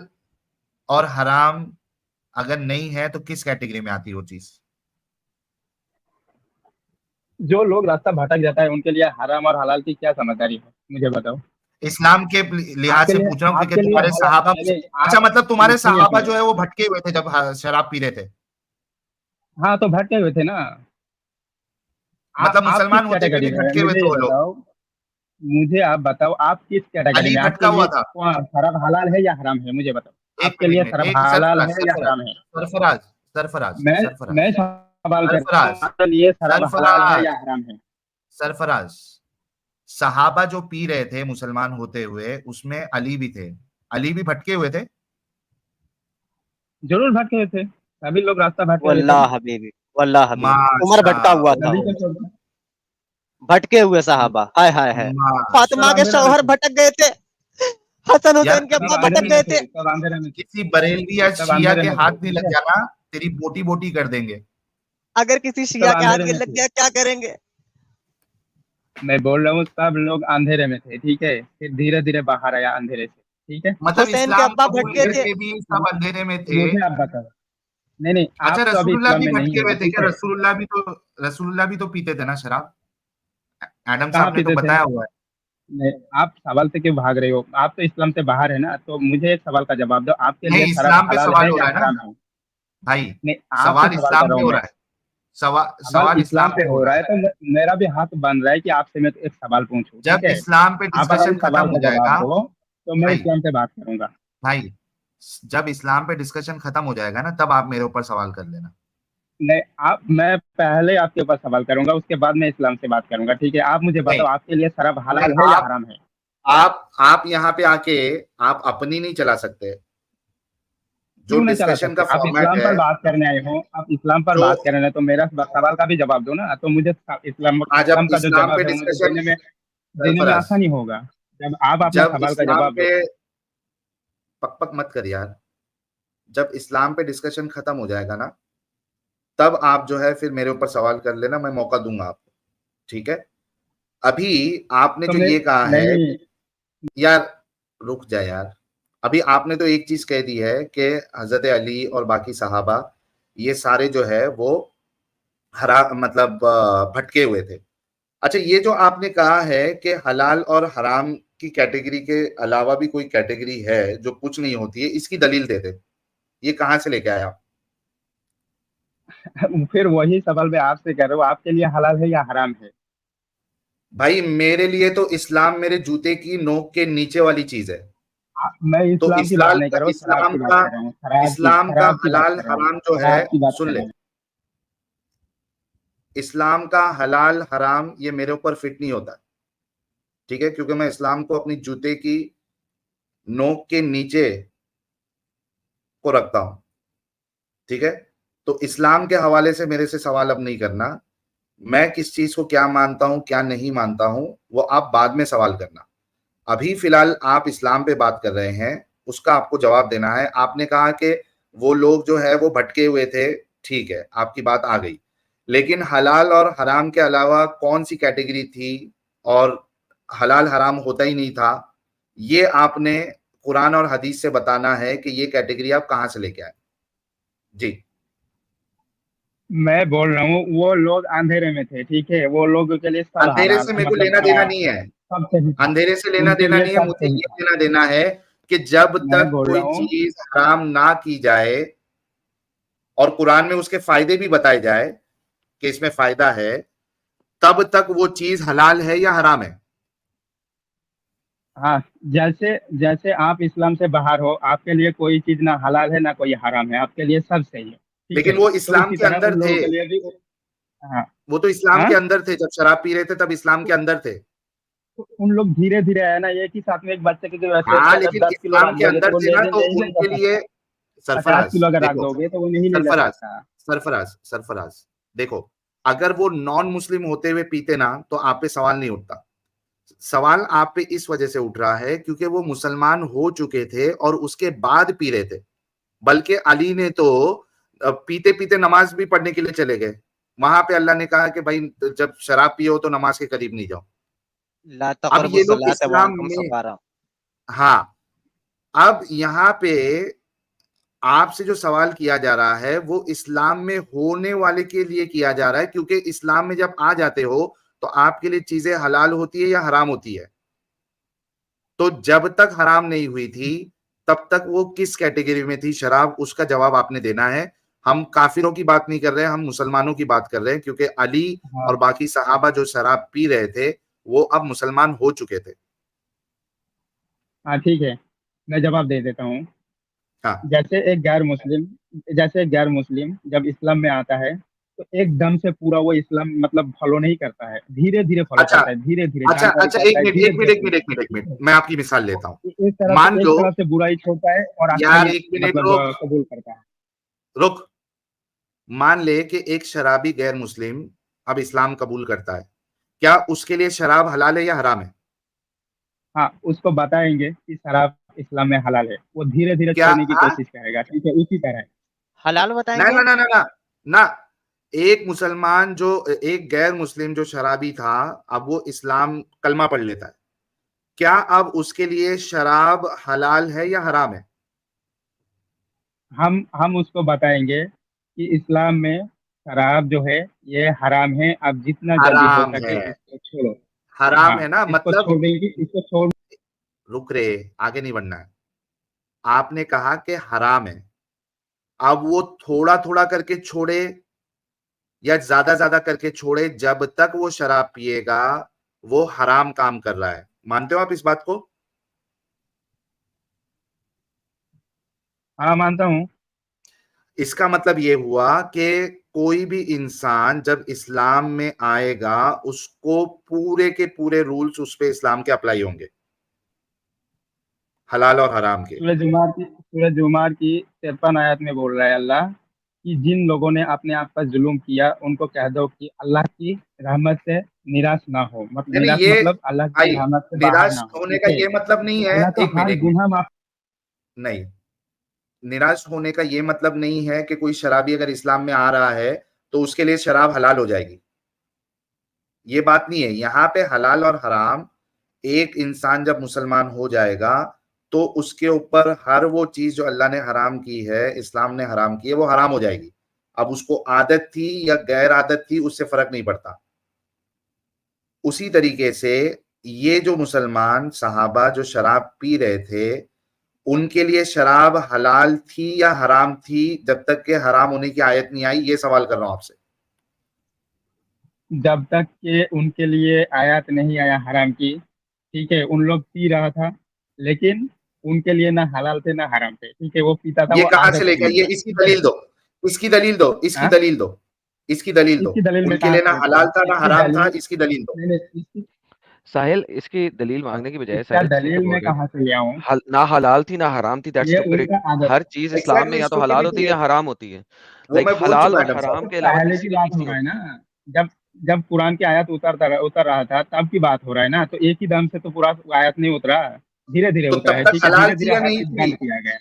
और हराम अगर नहीं है तो किस कैटेगरी में आती है वो चीज? जो लोग रास्ता भटक जाता है उनके लिए हराम और हलाल की क्या समझदारी है, मुझे बताओ। इस्लाम के लिहाज आपके से लिए, पूछ रहा हूँ, क्योंकि आपके लिए तुम्हारे सहाबा, नहीं नहीं, अच्छा आप मतलब तुम्हारे सुनिए सहाबा जो सुनिए। है वो भटके हुए थे जब शराब पी रहे थे, हाँ, तो भटके हुए थे ना। मतलब आप किस मुसलमान होते हुए कैटेगरी भी में है, भटके हुए मुझे थे ये वो लोग। बताओ। मुझे आप बताओ, आप किस कैटेगरी अली में? भटका आपके हुआ लिए था। कौन शराब हलाल है या हराम है, मुझे बताओ। एक आपके मिनट, एक लिए मिनट, शराब एक हलाल सरफराज, है या सरफराज, हराम है? सरफराज, सरफराज, मैं सरफराज, मैं सवाल कर रहा हूँ, सरफराज, आपके लिए शराब हलाल है सरफराज, या हराम है? सरफराज, सहाबा जो पी रहे थे मुसलमान होते हुए, उसमें अली भी थे, अली भी भटके हुए थे। जरूर भटके हुए थे, सभी लोग रास्ता भटके हुए थे। वल्लाह हबीबी, वल्लाह हबीबी, उमर भटका हुआ था, सभी वो को भटके हुए साहबा, हाय हाय हाय। सब फातिमा के अंधेरा में शौहर थे, भटक गए थे, हसन यार हुसैन के कभी अब्बा भटक सब अंधेरे किसी गए में थे। थे, सब अंधेरे में थे, किसी बरेलवी या सब शिया अंधेरे के में थे, हाथ में ठीक लग है। जाना, तेरी बोटी बोटी कर देंगे। अगर किसी सब शिया के हाथ अंधेरे में में लग थे। गया क्या करेंगे? मैं बोल रहा हूँ सब लोग अंधेरे में थे, ठीक है, फिर धीरे धीरे बाहर आया अंधेरे से, ठीक है। मतलब हुसैन के इस्लाम अब्बा कबूल भटके थे। करके भी सब अंधेरे में थे। मुझे आप बताओ। नहीं नहीं, अच्छा आप तो अभी रसूलुल्लाह इस्लाम भी में नहीं भटके है ना, हुए थे ठीक क्या? है। रसूलुल्लाह भी तो पीते थे ना शराब, एडम कहाँ साहब ने तो पीते थे? बताया हुआ है। नहीं, आप सवाल से क्यों भाग रहे हो? आप तो इस्लाम से बाहर है ना, तो मुझे एक सवाल का जवाब दो, आपके लिए नहीं, शराब इस्लाम पे हलाल सवाल है हो या रहा है ना हराम है? भाई, नहीं, आपसे सवाल सवाल कर इस्लाम रहा पे हूँ हो मैं। रहा है, सवाल सवाल सवाल इस्लाम इस्लाम पे पे हो हो रहा रहा है। है, तो मेरा भी हाथ बन रहा है कि आपसे मैं एक सवाल पूछूं, ठीक जब है। इस्लाम पे आप अगर डिस्कशन इस खत्म सवाल हो का जवाब जाएगा दो तो मैं भाई, इस्लाम से बात करूंगा। भाई जब इस्लाम पे डिस्कशन खत्म हो जाएगा ना, तब आप मेरे ऊपर सवाल कर लेना। नहीं, आप मैं पहले आपके ऊपर सवाल करूंगा, उसके बाद मैं इस्लाम से बात करूंगा, ठीक है? आप मुझे नहीं बताओ, आपके लिए शराब हलाल नहीं, है या आप हराम है? आप यहाँ पे आके आप अपनी नहीं चला सकते। जो क्यों नहीं चला डिस्कशन सकते? का आप फॉर्मेट इस्लाम है, पर बात करने आए हो, आप इस्लाम पर जो बात कर रहे हैं, तो मेरा सवाल का भी जवाब दो ना। तो मुझे इस्लाम आज अब इस्लाम का जो इस्लाम पे जवाब है वो मुझे डिस्कशन, देने में सरफराज, आसानी होगा जब आप अपने जब सवाल का इस्लाम जवाब पे, दो। पक पक मत कर यार, जब इस्लाम पे डिस्कशन खत्म हो जाएगा ना, तब आप जो है फिर मेरे ऊपर सवाल कर लेना, मैं मौका दूंगा आपको, ठीक है? अभी आपने तो जो मैं ये कहा है, नहीं, यार रुक जा यार। अभी आपने तो एक चीज कह दी है कि हजरत अली और बाकी सहाबा ये सारे जो है वो हरा मतलब भटके हुए थे। अच्छा, ये जो आपने कहा है कि हलाल और हराम की कैटेगरी के अलावा भी कोई कैटेगरी है जो कुछ नहीं होती है, इसकी दलील दे दे। ये कहाँ से लेके आया? फिर वही सवाल मैं आपसे कर रहा हूँ, आपके लिए हलाल है या हराम है? भाई मेरे लिए तो इस्लाम मेरे जूते की नोक के नीचे वाली चीज है। मैं तो इस्लाम की बात नहीं कर रहा हूँ, शराब की बात कर रहा हूँ, इस्लाम का शराब की बात हलाल कर रहा हूँ, हराम जो है, शराब की बात सुन कर ले, रहा हूँ। इस्लाम का हलाल हराम ये मेरे ऊपर फिट नहीं होता, ठीक है? क्योंकि मैं इस्लाम को अपनी जूते की नोक के नीचे को रखता हूं, ठीक है? तो इस्लाम के हवाले से मेरे से सवाल अब नहीं करना। मैं किस चीज को क्या मानता हूं क्या नहीं मानता हूं, वो आप बाद में सवाल करना। अभी फिलहाल आप इस्लाम पे बात कर रहे हैं, उसका आपको जवाब देना है। आपने कहा कि वो लोग जो है वो भटके हुए थे, ठीक है, आपकी बात आ गई। लेकिन हलाल और हराम के अलावा कौन सी कैटेगरी थी, और हलाल हराम होता ही नहीं था, ये आपने कुरान और हदीस से बताना है कि ये कैटेगरी आप कहां से लेके आए। जी। मैं बोल रहा हूँ वो लोग अंधेरे में थे, ठीक है? वो लोगों के लिए सब अंधेरे हलाल से मेरे को मतलब लेना देना नहीं है, सब सही था, अंधेरे से लेना उनके देना लिए नहीं है, सब मुझे सही ये था। लेना देना है कि जब मैं तक बोल कोई रहा हूँ, चीज हराम ना की जाए और कुरान में उसके फायदे भी बताए जाए कि इसमें फायदा है, तब तक वो चीज हलाल है या हराम है। हाँ, जैसे जैसे आप इस्लाम से बाहर हो, आपके लिए कोई चीज ना हलाल है ना कोई हराम है, आपके लिए सब सही है, ठीक है? लेकिन वो तो इस्लाम इसी के तरह अंदर उन थे, लोगों के लिए भी। हाँ। वो तो इस्लाम हाँ, के अंदर थे, जब शराब पी रहे थे तब इस्लाम के अंदर थे। तो उन लोग धीरे धीरे है ना, एक ही साथ में एक बच्चे के जो ऐसे हाँ लेकिन 10 किलो इस्लाम रख के दोगे तो अंदर वो थे ना, तो नहीं ले उनके लिए, सकता। 50 किलो सरफराज अगर रख देखो, दोगे तो वो नहीं ले जा सरफराज सकता। सरफराज सरफराज देखो, अगर वो नॉन मुस्लिम होते हुए पीते ना तो आप पे सवाल नहीं उठता। सवाल आप पे इस वजह से उठ रहा है क्योंकि वो मुसलमान हो चुके थे और उसके बाद पी रहे थे। बल्कि अली ने तो पीते पीते नमाज भी पढ़ने के लिए चले गए। वहां पे अल्लाह ने कहा कि भाई जब शराब पियो तो नमाज के करीब नहीं जाओ। ला अब ये तकरबुस लोग सलात व इस्लाम अंतुम में, सुकारा। हाँ, अब यहाँ पे आपसे जो सवाल किया जा रहा है वो इस्लाम में होने वाले के लिए किया जा रहा है, क्योंकि इस्लाम में जब आ जाते हो तो आपके लिए चीजें हलाल होती है या हराम होती है। तो जब तक हराम नहीं हुई थी तब तक वो किस कैटेगरी में थी शराब, उसका जवाब आपने देना है। हम काफिरों की बात नहीं कर रहे हैं, हम मुसलमानों की बात कर रहे हैं, क्योंकि अली हाँ। और बाकी सहाबा जो शराब पी रहे थे वो अब मुसलमान हो चुके थे। हाँ, ठीक है, मैं जवाब दे देता हूँ। हाँ। जैसे एक गैर मुस्लिम जैसे एक गैर मुस्लिम जब इस्लाम में आता है, तो एकदम से पूरा वो इस्लाम मतलब फॉलो नहीं करता है, धीरे धीरे फॉलो अच्छा, करता है, धीरे धीरे अच्छा, जानकारी अच्छा, एक पाता है, मिनट धीरे एक मिनट धीरे एक मिनट सुनता एक मिनट एक है, मिनट ठीक है? मैं आपकी मिसाल लेता हूँ। मान एक लो, तरफ से बुराई छोड़ता है और यार अच्छाई एक मिनट मतलब रुक, कबूल करता है। रुक, मान ले कि एक शराबी गैर मुस्लिम अब इस्लाम कबूल करता है, क्या उसके लिए शराब हलाल है या हराम है? हाँ, उसको बताएंगे कि शराब इस्लाम में हलाल है, वो धीरे धीरे क्या? छोड़ने की हाँ? कोशिश करेगा, ठीक है? इसी तरह। हलाल ना बताएंगे। ना ना ना ना ना, एक मुसलमान जो, एक गैर मुस्लिम जो शराबी था, अब वो इस्लाम कलमा पढ़ लेता है, क्या अब उसके लिए शराब हलाल है या हराम है? हम उसको बताएंगे कि इस्लाम में शराब जो है ये हराम है, आप जितना जल्दी हो हराम सके है, इसको छोड़ो। हराम हाँ, है ना, इसको मतलब छोड़ेंगे, इसको छोड़। रुक रे, आगे नहीं बढ़ना है। आपने कहा कि हराम है, अब वो थोड़ा थोड़ा करके छोड़े या ज्यादा ज्यादा करके छोड़े, जब तक वो शराब पिएगा वो हराम काम कर रहा है। मानते हो आप इस बात को? हाँ, मानता हूँ। इसका मतलब ये हुआ कि कोई भी इंसान जब इस्लाम में आएगा उसको पूरे के पूरे रूल्स उस पे इस्लाम के अप्लाई होंगे, हलाल और हराम के। सूरज जुमार की 53 आयत में बोल रहा है अल्लाह कि जिन लोगों ने अपने आप पर जुल्म किया उनको कह दो कि अल्लाह की रहमत से निराश ना हो, मतलब नहीं निराश ये मतलब अल्लाह की भाई, रहमत से बाहर निराश ना हो। होने ठीक का है, ये मतलब नहीं है, अल्लाह तो एक मिनट हर एक मिनट, गुनाह माफ। नहीं, निराश होने का ये मतलब नहीं है कि कोई शराबी अगर इस्लाम में आ रहा है तो उसके लिए शराब हलाल हो जाएगी, ये बात नहीं है। यहाँ पे हलाल और हराम, एक इंसान जब मुसलमान हो जाएगा तो उसके ऊपर हर वो चीज जो अल्लाह ने हराम की है, इस्लाम ने हराम की है, वो हराम हो जाएगी। अब उसको आदत थी या गैर आदत थी उससे फर्क नहीं पड़ता। उसी तरीके से ये जो मुसलमान सहाबा जो शराब पी रहे थे, उनके लिए शराब हलाल थी या हराम थी जब तक के हराम होने की आयत नहीं आई, ये सवाल कर रहा हूं आपसे। जब तक के उनके लिए आयत नहीं आया हराम की, ठीक है, उन लोग पी रहा था, लेकिन उनके लिए ना हलाल थे ना हराम थे। ठीक है, वो पीता था, ये वो कहां से आदत थी लेकर, ये उनको। इसकी ठीक है। दलील दो, इसकी दलील दो, इसकी हाँ, दलील दो, इसकी दलील दो। इसकी दलील में उनके कहाँ लिए ना से लेके हलाल आऊँ? था ना इसकी हराम था, दलील, इसकी दलील दो। नहीं नहीं, इसकी साहिल इसकी दलील मांगने की बजाय इसका साहिल सही तो दलील बोल में रहे कहाँ से ले आऊँ? हैं। ना हलाल थी ना हराम थी, दैट्स ये स्टुपिड। उनका आदत हर है। चीज इस्लाम में एग्जैक्टली या तो हलाल स्टूपिडिटी होती है है, या हराम होती है। वो लाइक मैं बोल हलाल चुका और एकदम से। हराम तो के अलावा पहले किसी की भी बात चीज हो नहीं रहा है होती। ना, जब जब कुरान की आयत उतर रहा था तब की बात हो रहा है ना। तो एक ही दम से तो पूरा आयत नहीं उतरा, धीरे धीरे तो उतरा तब है। तक ठीक है, हलाल धीरे थी धीरे या हर नहीं चीज थी? बंद किया गया।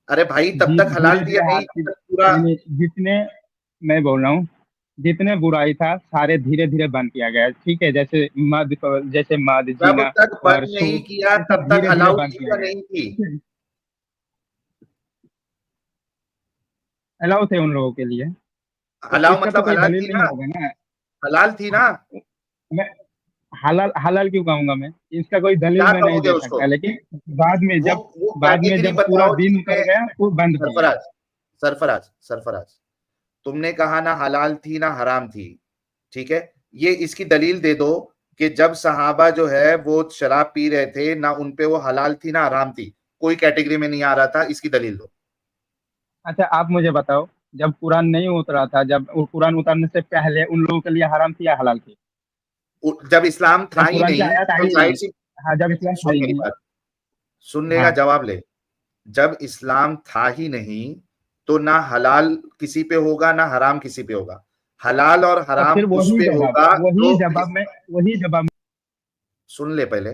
अरे भाई तब तक हलाल धीरे थी या धीरे नहीं हर थी? चीज, तब पूरा नहीं नहीं, जितने, मैं बोल रहा हूँ, जितने बुराई था सारे धीरे धीरे बंद किया गया है। ठीक है, जैसे मद, जब जीना तक और बंद नहीं सूद, किया ये सब तब तक धीरे धीरे अलाउड बंद थी किया या गया है। नहीं थी? ठीक है, अलाउ थे उन लोगों के लिए। तो अलाउ इसका तो मतलब कोई हलाल दलील थी नहीं ना, होगा ना। हलाल थी ना। मैं हलाल हलाल क्यों कहूंगा? मैं इसका कोई दलील क्या मैं नहीं कहोगे दे उसको? सकता, लेकिन बाद में वो जब वो बाद में कैटेगरी जब पूरा बताओ दिन जिसमें, उतर गया तो बंद किया। सरफराज, सरफराज, तुमने कहा ना हलाल थी ना हराम थी, ठीक है, ये इसकी दलील दे दो कि जब सहाबा जो है वो शराब पी रहे थे ना उन पे वो हलाल थी ना हराम थी, कोई कैटेगरी में नहीं आ रहा था, इसकी दलील दो। अच्छा, आप मुझे बताओ, जब कुरान नहीं उतरा था, जब वो कुरान उतरने से पहले उन लोगों के लिए हराम थी या हलाल थी? जब इस्लाम था जब ही कुरान की नहीं आयत तो आई जाहिर नहीं। सी, हाँ, जब इस्लाम था सुन ही मेरी नहीं। बात, सुनने का हाँ, जवाब ले। जब इस्लाम था ही नहीं तो ना हलाल किसी पे होगा ना हराम किसी पे होगा, हलाल और तो हराम फिर उस वही पे जवाब, होगा वही जो, जवाब में, वही जवाब। सुन ले पहले,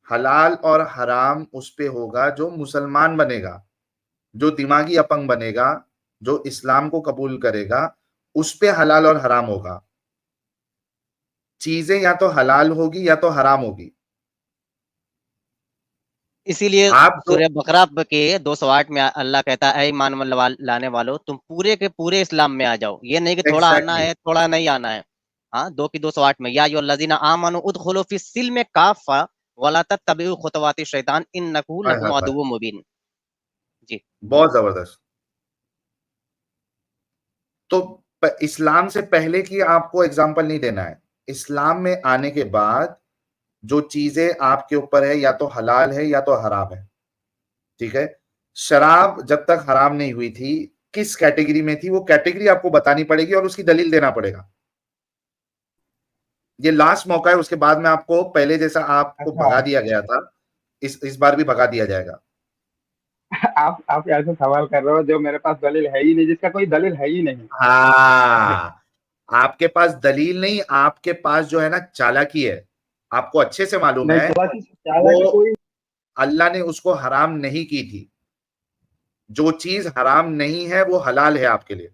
हलाल और हराम उस पे होगा जो मुसलमान बनेगा, जो दिमागी अपंग बनेगा, जो इस्लाम को कबूल करेगा, उस पे हलाल और हराम होगा। चीजें या तो हलाल होगी या तो हराम होगी। इसीलिए आप जो, सूर्य बकरा के 208 में अल्लाह कहता है, ईमान लाने वालों तुम पूरे के पूरे इस्लाम में आ जाओ। ये नहीं कि थोड़ा आना एग्जैक्टली, है थोड़ा नहीं आना है। हाँ, 2 की 208 में, या अय्युहल्लज़ीना आमनू उदखुलू फिस्सिल्म काफ़ा वला तत्तबिउ खुतवाति शैतान इन्नहु हाय लकुम हाय हाय, अदुव्वुम मुबीन। जी। बहुत जबरदस्त। तो इस्लाम से पहले की आपको एग्जाम्पल नहीं देना है, इस्लाम में आने के बाद जो चीजें आपके ऊपर है या तो हलाल है या तो हराम है, ठीक है। शराब जब तक हराम नहीं हुई थी किस कैटेगरी में थी, वो कैटेगरी आपको बतानी पड़ेगी और उसकी दलील देना पड़ेगा। ये लास्ट मौका है, उसके बाद में आपको पहले जैसा आपको अच्छा, भगा दिया गया था, इस बार भी भगा दिया जाएगा। आप ऐसे सवाल कर रहे हो जो मेरे पास दलील है ही नहीं, जिसका कोई दलील है ही नहीं। हाँ, आपके पास दलील नहीं, आपके पास जो है ना चालाकी है, आपको अच्छे से मालूम नहीं, है चालाकी वो कोई। अल्लाह ने उसको हराम नहीं की थी। जो चीज हराम नहीं है वो हलाल है आपके लिए,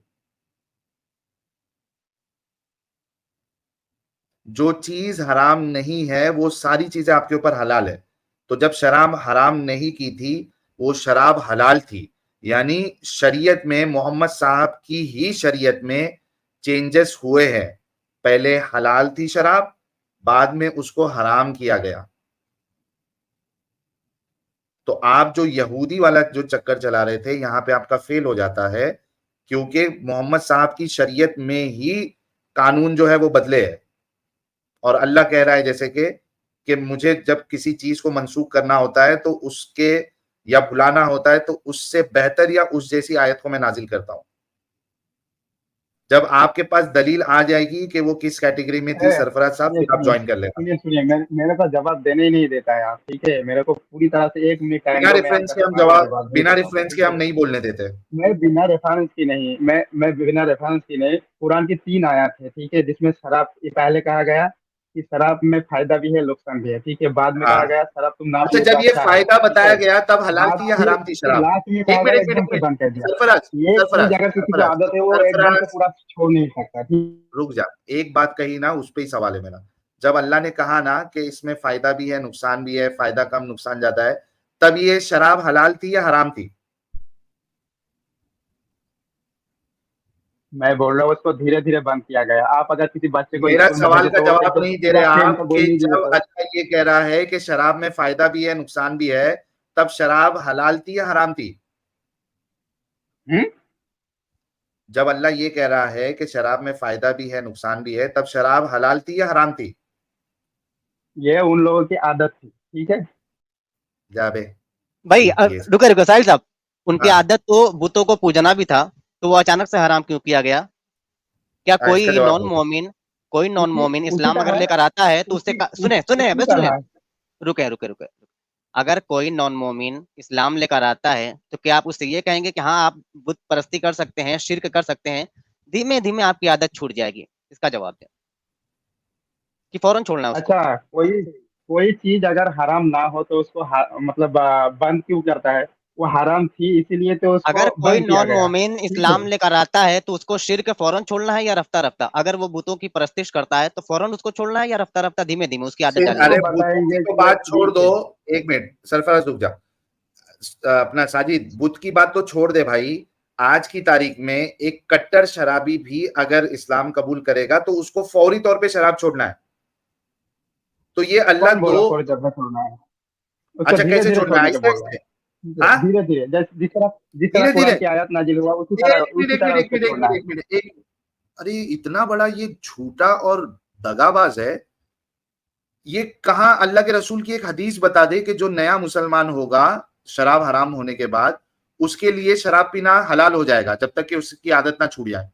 जो चीज हराम नहीं है वो सारी चीजें आपके ऊपर हलाल है। तो जब शराब हराम नहीं की थी वो शराब हलाल थी, यानी शरीयत में मोहम्मद साहब की ही शरीयत में चेंजेस हुए हैं। पहले हलाल थी शराब, बाद में उसको हराम किया गया। तो आप जो यहूदी वाला जो चक्कर चला रहे थे यहां पे आपका फेल हो जाता है, क्योंकि मोहम्मद साहब की शरीयत में ही कानून जो है वो बदले है। और अल्लाह कह रहा है जैसे कि मुझे जब किसी चीज को मनसूख करना होता है तो उसके, या भुलाना होता है तो उससे बेहतर या उस जैसी आयत को मैं नाजिल करता हूं। जब आपके पास दलील आ जाएगी कि वो किस कैटेगरी में थी सरफराज साहब, फिर आप ज्वाइन कर लेना। सुनिए, मेरे को जवाब देने ही नहीं देता है आप, ठीक है? मेरे को पूरी तरह से 1 मिनट टाइम बिना दो, मैं रेफरेंस आपका के हम सवाल का जवाब दे बिना देता हूँ, रेफरेंस के ठीक हम है? नहीं बोलने देते। मैं बिना रेफरेंस की नहीं, मैं बिना रेफरेंस की नहीं, कुरान की 3 आयत है, ठीक है? जिसमें शराब, ये पहले कहा गया कि शराब में फायदा भी है, नुकसान भी है, ठीक है? बाद में हाँ, कहा गया शराब तुम ना अच्छा, पियो जब तो ये अच्छा है, फायदा ठीक बताया है? गया तब हलाल बाद थी या फिर हराम थी शराब? लास्ट में एक कहा मिनट गया एक मिनट एकदम एक से मिनट बंद कर दिया। सरफराज ये चीज सरफराज अगर किसी को सरफराज आदत है, वो एकदम से सरफराज पूरा छोड़ नहीं सकता, ठीक? रुक जा, एक बात कही ना, उस पे ही सवाल है मेरा। जब अल्लाह ने कहा ना कि इसमें फायदा भी है नुकसान भी है, फायदा कम नुकसान ज्यादा है, तब ये शराब हलाल थी या हराम थी? मैं बोल रहा हूँ उसको धीरे धीरे बंद किया गया। आप अगर किसी बच्चे को मेरा स्कूल में सवाल भेजे का तो जवाब एकदम नहीं दे पूरा रहे सेम आप तो कि बोल दीजिए जब तो। अल्लाह ये कह रहा है कि शराब में फायदा भी है नुकसान भी है, तब शराब हलाल थी या हराम थी? हम्म? जब अल्लाह ये कह रहा है कि शराब में फायदा भी है नुकसान भी है, तब शराब हलाल थी या हराम थी? ये उन लोगों की आदत थी, ठीक है? जाबे भाई ये रुको रुको साहिल साहब, उनकी हाँ, आदत तो बुतों को पूजना भी था, तो वो अचानक से हराम क्यों किया गया? क्या इसका जवाब दो। कोई नॉन उसी मोमिन उसी इस्लाम अगर तरह लेकर आता है तो उससे सुने सुने उसी बे सुने, तरह रुके रुके रुके, अगर कोई नॉन मोमिन इस्लाम लेकर आता है तो क्या आप उससे ये कहेंगे कि हाँ आप बुत परस्ती कर सकते हैं, शिर्क कर सकते हैं, धीमे धीमे आपकी आदत छूट जाएगी? इसका जवाब दें कि फौरन छोड़ना है उसको। अच्छा, कोई कोई चीज अगर हराम ना हो तो उसको मतलब बंद क्यों करता है? वो हराम थी इसीलिए तो अगर उसको कोई बंद किया नॉन गया, मोमिन ठीक है? इस्लाम लेकर आता है तो उसको शिर्क फौरन छोड़ना है या रफ्ता रफ्ता? अगर वो बुतों की परस्तिश करता है तो फौरन उसको छोड़ना है या रफ्ता रफ्ता धीमे धीमे उसकी आदत फिर डालनी अरे है? उसको बुतों की बताएंगे तो कि ये बात छोड़ ठीक दो, है। एक मिनट सरफराज रुक जा। अपना साजिद, बुत की बात तो छोड़ दे भाई। आज की तारीख में एक कट्टर शराबी भी अगर इस्लाम कबूल करेगा तो उसको फौरी तौर पे शराब छोड़ना है। तो ये अल्लाह कौन दो। बोला थोड़ी देर में छोड़ना है? उसको अच्छा, धीरे कैसे धीरे छोड़ना है? छोड़ने के आहिस्ते बोल रहा है, आहिस्ते? ठीक है? हाँ, धीरे धीरे, जिस तरह धीरे धीरे। कुरान की आयत नाजिल हुआ एक मिनट उसी एक मिनट तरह एक उसको मिनट एक छोड़ना मिनट है। एक मिनट एक अरे इतना बड़ा ये झूठा और दगाबाज है। ये कहाँ अल्लाह के रसूल की एक हदीस बता दे कि जो नया मुसलमान होगा शराब हराम होने के बाद, उसके लिए शराब पीना हलाल हो जाएगा जब तक कि उसकी आदत ना छूट जाए।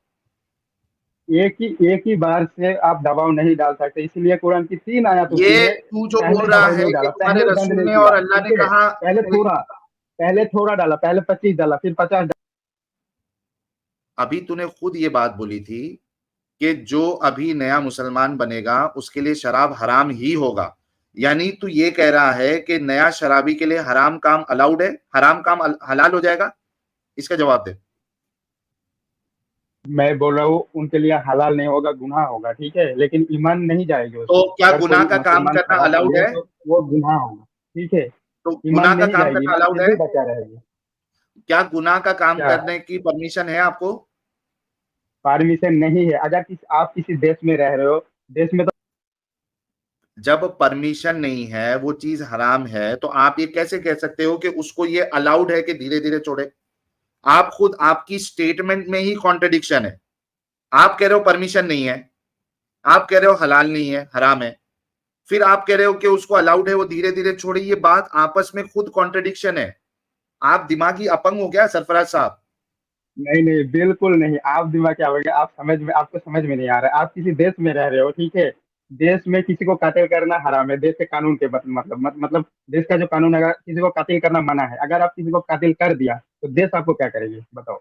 एक ही बार से आप दबाव नहीं डाल सकते, इसलिए कुरान की 3 आयत होती ये है। तू जो पहले बोल रहा दबाव है नहीं कि डाला, तुम्हारे पहले बंद रसूल नहीं ने किया, और अल्लाह ने ठीक है? कहा, पहले थोड़ा डाला, पहले 25 डाला, फिर 50 डाला। अभी तूने खुद ये बात बोली थी कि जो अभी नया मुसलमान बनेगा उसके लिए शराब हराम ही होगा। यानी तू ये कह रहा है कि नया शराबी के लिए हराम काम अलाउड है, हराम काम हलाल हो जाएगा? इसका जवाब दे। मैं बोल रहा हूँ उनके लिए हलाल नहीं होगा, गुनाह होगा, ठीक है? लेकिन ईमान नहीं जाएगी तो उसमें। क्या अगर गुनाह कोई का काम मुसलमान करना शराब अलाउड पिए है? तो वो गुनाह होगा, ठीक है? तो ईमान गुनाह का नहीं काम जाएगी, करना ईमान अलाउड फिर है? भी बचा रहेगी। क्या गुनाह का काम क्या करने की परमिशन है आपको? परमिशन नहीं है? अगर आप किसी देश में रह रहे हो, देश में तो जब परमिशन नहीं है, वो चीज हराम है, तो आप ये कैसे कह सकते हो कि उसको ये अलाउड है कि धीरे धीरे छोड़े? आप खुद, आपकी स्टेटमेंट में ही कॉन्ट्रडिक्शन है। आप कह रहे हो परमिशन नहीं है, आप कह रहे हो हलाल नहीं है, हराम है, फिर आप कह रहे हो कि उसको अलाउड है, वो धीरे धीरे छोड़े। ये बात आपस में खुद कॉन्ट्रडिक्शन है। आप दिमागी अपंग हो क्या सरफराज साहब? नहीं नहीं, बिल्कुल नहीं। आप दिमाग क्या हो गया? आपको समझ में नहीं आ रहा है। आप किसी देश में रह रहे हो, ठीक है? देश में किसी को कत्ल करना हराम है, देश के कानून के मतलब देश का जो कानून है, अगर किसी को कत्ल करना मना है, अगर आप किसी को कत्ल कर दिया तो देश आपको क्या करेगी बताओ?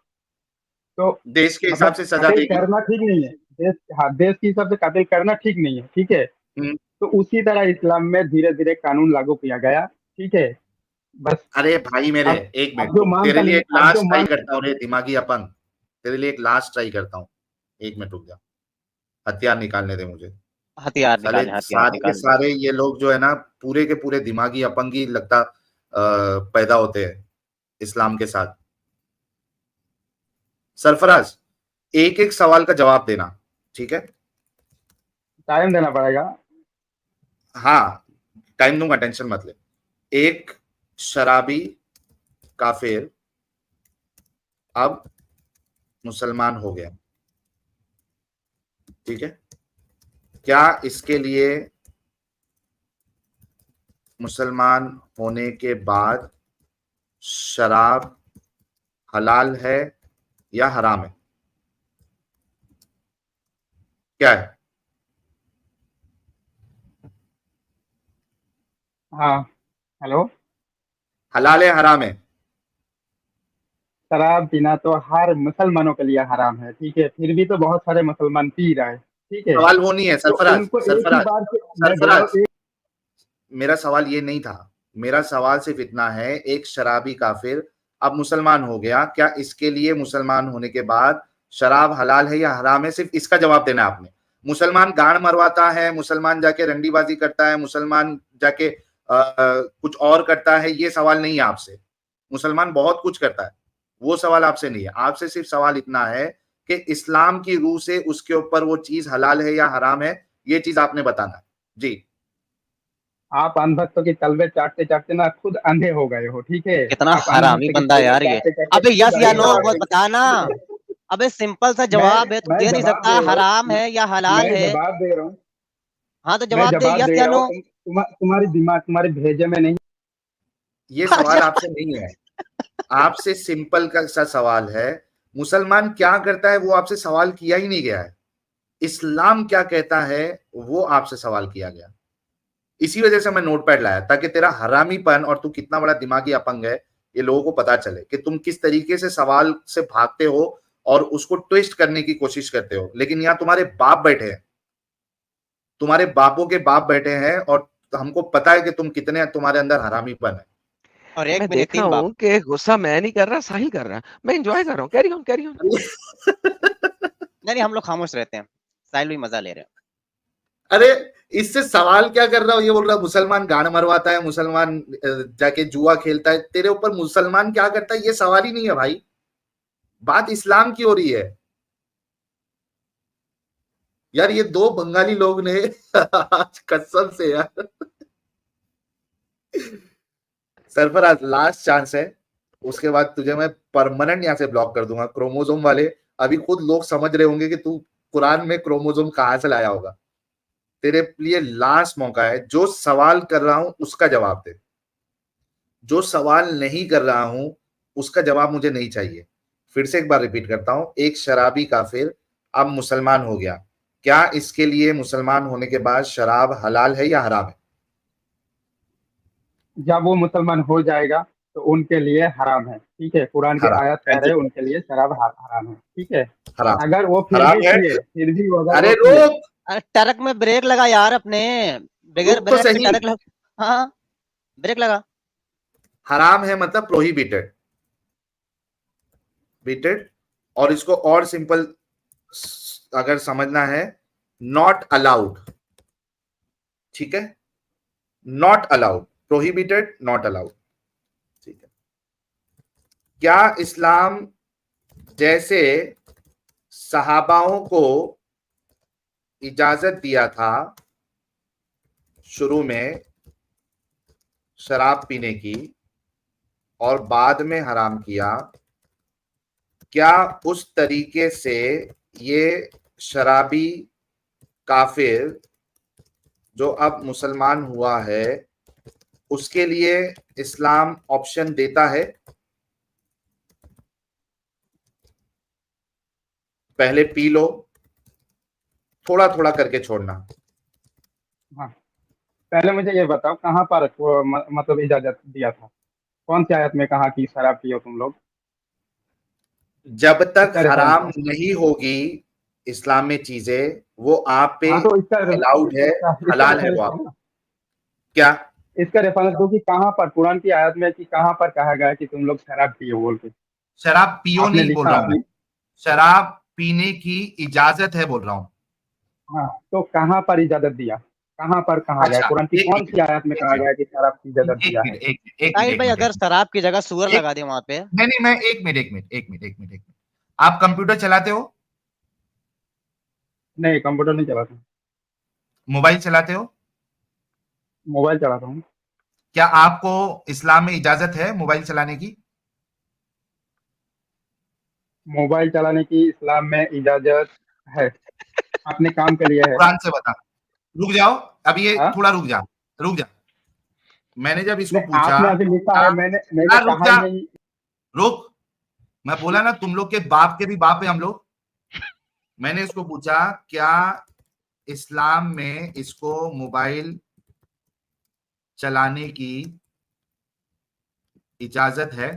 तो देश के हिसाब मतलब से सजा कत्ल देगी। करना ठीक नहीं है। देश, हाँ, देश के हिसाब से कत्ल करना ठीक नहीं है, ठीक है? हम्म। तो उसी तरह इस्लाम में धीरे धीरे कानून लागू किया गया, ठीक है? बस अरे भाई मेरे, अब एक मिनट अब जो रुक, मान तेरे का लिए एक अब जो लास्ट ट्राई मान करता हूँ रे दिमागी अपंग। तेरे लिए एक लास्ट ट्राई करता हूँ, एक मिनट रुक जा, हथियार निकालने दे मुझे। साले हथियार सारे के निकाल। सारे ये लोग जो है ना, पूरे के पूरे दिमागी अपंगी लगता पैदा होते हैं इस्लाम के साथ। सरफराज, एक एक सवाल का जवाब देना, ठीक है? टाइम देना पड़ेगा। हाँ, टाइम दूंगा, टेंशन मत ले। एक शराबी काफिर अब मुसलमान हो गया, ठीक है? क्या इसके लिए मुसलमान होने के बाद शराब हलाल है या हराम है? क्या है? हाँ, हेलो। हलाल है हराम है? शराब पीना तो हर मुसलमानों के लिए हराम है, ठीक है, फिर भी तो बहुत सारे मुसलमान पी रहे हैं, ठीक है। सवाल वो नहीं है तो सरफराज, उनको एक ही सरफराज, बार से मैं बोल रहा सरफराज, हूँ मेरा सवाल ये नहीं था। मेरा सवाल सिर्फ इतना है, एक शराबी काफिर अब मुसलमान हो गया, क्या इसके लिए मुसलमान होने के बाद शराब हलाल है या हराम है? सिर्फ इसका जवाब देना है आपने। मुसलमान गांड मरवाता है, मुसलमान जाके रंडीबाजी करता है, मुसलमान जाके कुछ और करता है, ये सवाल नहीं है आपसे। मुसलमान बहुत कुछ करता है, वो सवाल आपसे नहीं है। आपसे सिर्फ सवाल इतना है कि इस्लाम की रूह से उसके ऊपर वो चीज हलाल है या हराम है, ये चीज आपने बताना है। जी। आप अंधभक्तों की तलवे चाटते चाटते ना खुद अंधे हो गए हो, ठीक है। कितना आप हरामी अंधभक्त की बंदा है तलवे यार ये। चाटते चाटते अबे यस खुद या अंधे नो हो गए बता ना। हो। अबे सिंपल सा मैं जवाब है, तू मैं दे नहीं जवाब सकता दे रहा हराम हूँ, है या हलाल मैं है? जवाब दे रहा हूँ, हाँ तो मैं जवाब दे, जवाब यस दे या रहा हूँ। नो। तुम्हारी दिमाग तुम्हारे भेजे में नहीं। ये सवाल अच्छा। आपसे नहीं है, आपसे सिंपल का सा सवाल है। मुसलमान क्या करता है वो आपसे सवाल किया ही नहीं गया है। इस्लाम क्या कहता है वो आपसे सवाल किया गया। इसी वजह से मैं नोटपैड लाया, ताकि तेरा हरामीपन और तू कितना बड़ा दिमागी अपंग है ये लोगों को पता चले कि तुम किस तरीके से सवाल से भागते हो और उसको ट्विस्ट करने की कोशिश करते हो। लेकिन यहाँ तुम्हारे बाप बैठे हैं, तुम्हारे बापों के बाप बैठे हैं, और हमको पता है कि तुम कितने, तुम्हारे अंदर हरामीपन है। और एक मैं मेरे देख रहा 3 बाप। हूँ कि गुस्सा मैं नहीं कर रहा, साहिल कर रहा है। मैं एंजॉय कर रहा हूँ। Carry on, carry on. नहीं हम लोग खामोश रहते हैं, साहिल भी मजा ले रहे हैं। अरे इससे सवाल क्या कर रहा हूँ, ये बोल रहा है मुसलमान गान मरवाता है, मुसलमान जाके जुआ खेलता है। तेरे ऊपर मुसलमान क्या करता है ये सवाल ही नहीं है भाई, बात इस्लाम की हो रही है। यार ये दो बंगाली लोग ने आज कसम से यार। सरफराज लास्ट चांस है, उसके बाद तुझे मैं परमानेंट यहां से ब्लॉक कर दूंगा। क्रोमोसोम वाले अभी खुद लोग समझ रहे होंगे कि तू कुरान में क्रोमोसोम कहां से लाया होगा। तेरे लिए लास्ट मौका है, जो सवाल कर रहा हूं उसका जवाब दे। जो सवाल नहीं कर रहा हूं उसका जवाब मुझे नहीं चाहिए। फिर से एक बार रिपीट करता हूं, एक शराबी काफिर अब मुसलमान हो गया, क्या इसके लिए मुसलमान होने के बाद शराब हलाल है या हराम है? जब वो मुसलमान हो जाएगा तो उनके लिए हराम है, ठीक है। कुरान के हराम। आयत कह रहे हैं उनके लिए शराब हराम है, ठीक है। हराम। अगर वो फिर भी हराम है। पिए, फिर भी वो अगर वो अरे पिए। रुक, अरे ट्रक में ब्रेक लगा यार अपने, बगैर रुक तो ब्रेक के सही। ट्रक लगा। हाँ ब्रेक लगा। हराम है मतलब प्रोहिबिटेड, बिटेड। और इसको और सिंपल अगर समझना है, नॉट अलाउड, ठीक है। Not allowed, prohibited, not allowed, ठीक है। क्या इस्लाम जैसे सहाबाओं को इजाजत दिया था शुरू में शराब पीने की और बाद में हराम किया, क्या उस तरीके से ये शराबी काफिर जो अब मुसलमान हुआ है उसके लिए इस्लाम ऑप्शन देता है? पहले पी लो, थोड़ा थोड़ा करके छोड़ना। हाँ, पहले मुझे ये बताओ कहाँ पर वो मतलब इजाजत दिया था, कौन सी आयत में कहा कि शराब पियो तुम लोग? जब तक इसका रेफरेंस हराम दो। नहीं होगी इस्लाम में चीजें, वो आप पे हाँ तो इसका अलाउड है, इसका हलाल है रेफरेंस वो दो आप। ना। क्या? इसका रेफरेंस दो कि कहाँ पर कुरान की आयत में कि कहाँ पर कहा गया है कि तुम लोग शराब पियो बोल के। शराब पियो आपने नहीं बोल लिखा रहा हूं मैं, अभी। शराब पीने की इजाजत है बोल रहा हूं। हाँ, तो कहाँ पर इजाजत दिया, कहाँ पर कहा गया है? अच्छा, कुरान की एक कौन सी मिनट, आयत में एक कहा गया है कि शराब की इजाजत मिनट, एक दिया है? मिनट, एक मिनट, एक मिनट, साहिल एक भाई मिनट, अगर शराब की जगह सुअर एक लगा दे वहां पे। नहीं नहीं, मैं एक मिनट, एक मिनट, एक मिनट, एक मिनट, एक मिनट। आप कंप्यूटर चलाते हो? नहीं, कंप्यूटर नहीं चलाता हूँ, मोबाइल चलाते हो? मोबाइल चलाता हूँ। क्या आपको इस्लाम में इजाजत है मोबाइल चलाने की? मोबाइल चलाने की इस्लाम में इजाजत है, अपने काम के लिए है। कुरान से बता। रुक जाओ, अब ये हाँ, थोड़ा रुक जा, रुक जा। मैंने जब इसको नहीं पूछा, आपने अभी लिखा है, मैंने यार रुक कहा ही जा, नहीं। रुक। मैं बोला ना तुम लोग के बाप भी बाप है हम लोग। मैंने इसको पूछा क्या इस्लाम में इसको मोबाइल चलाने की इजाजत है?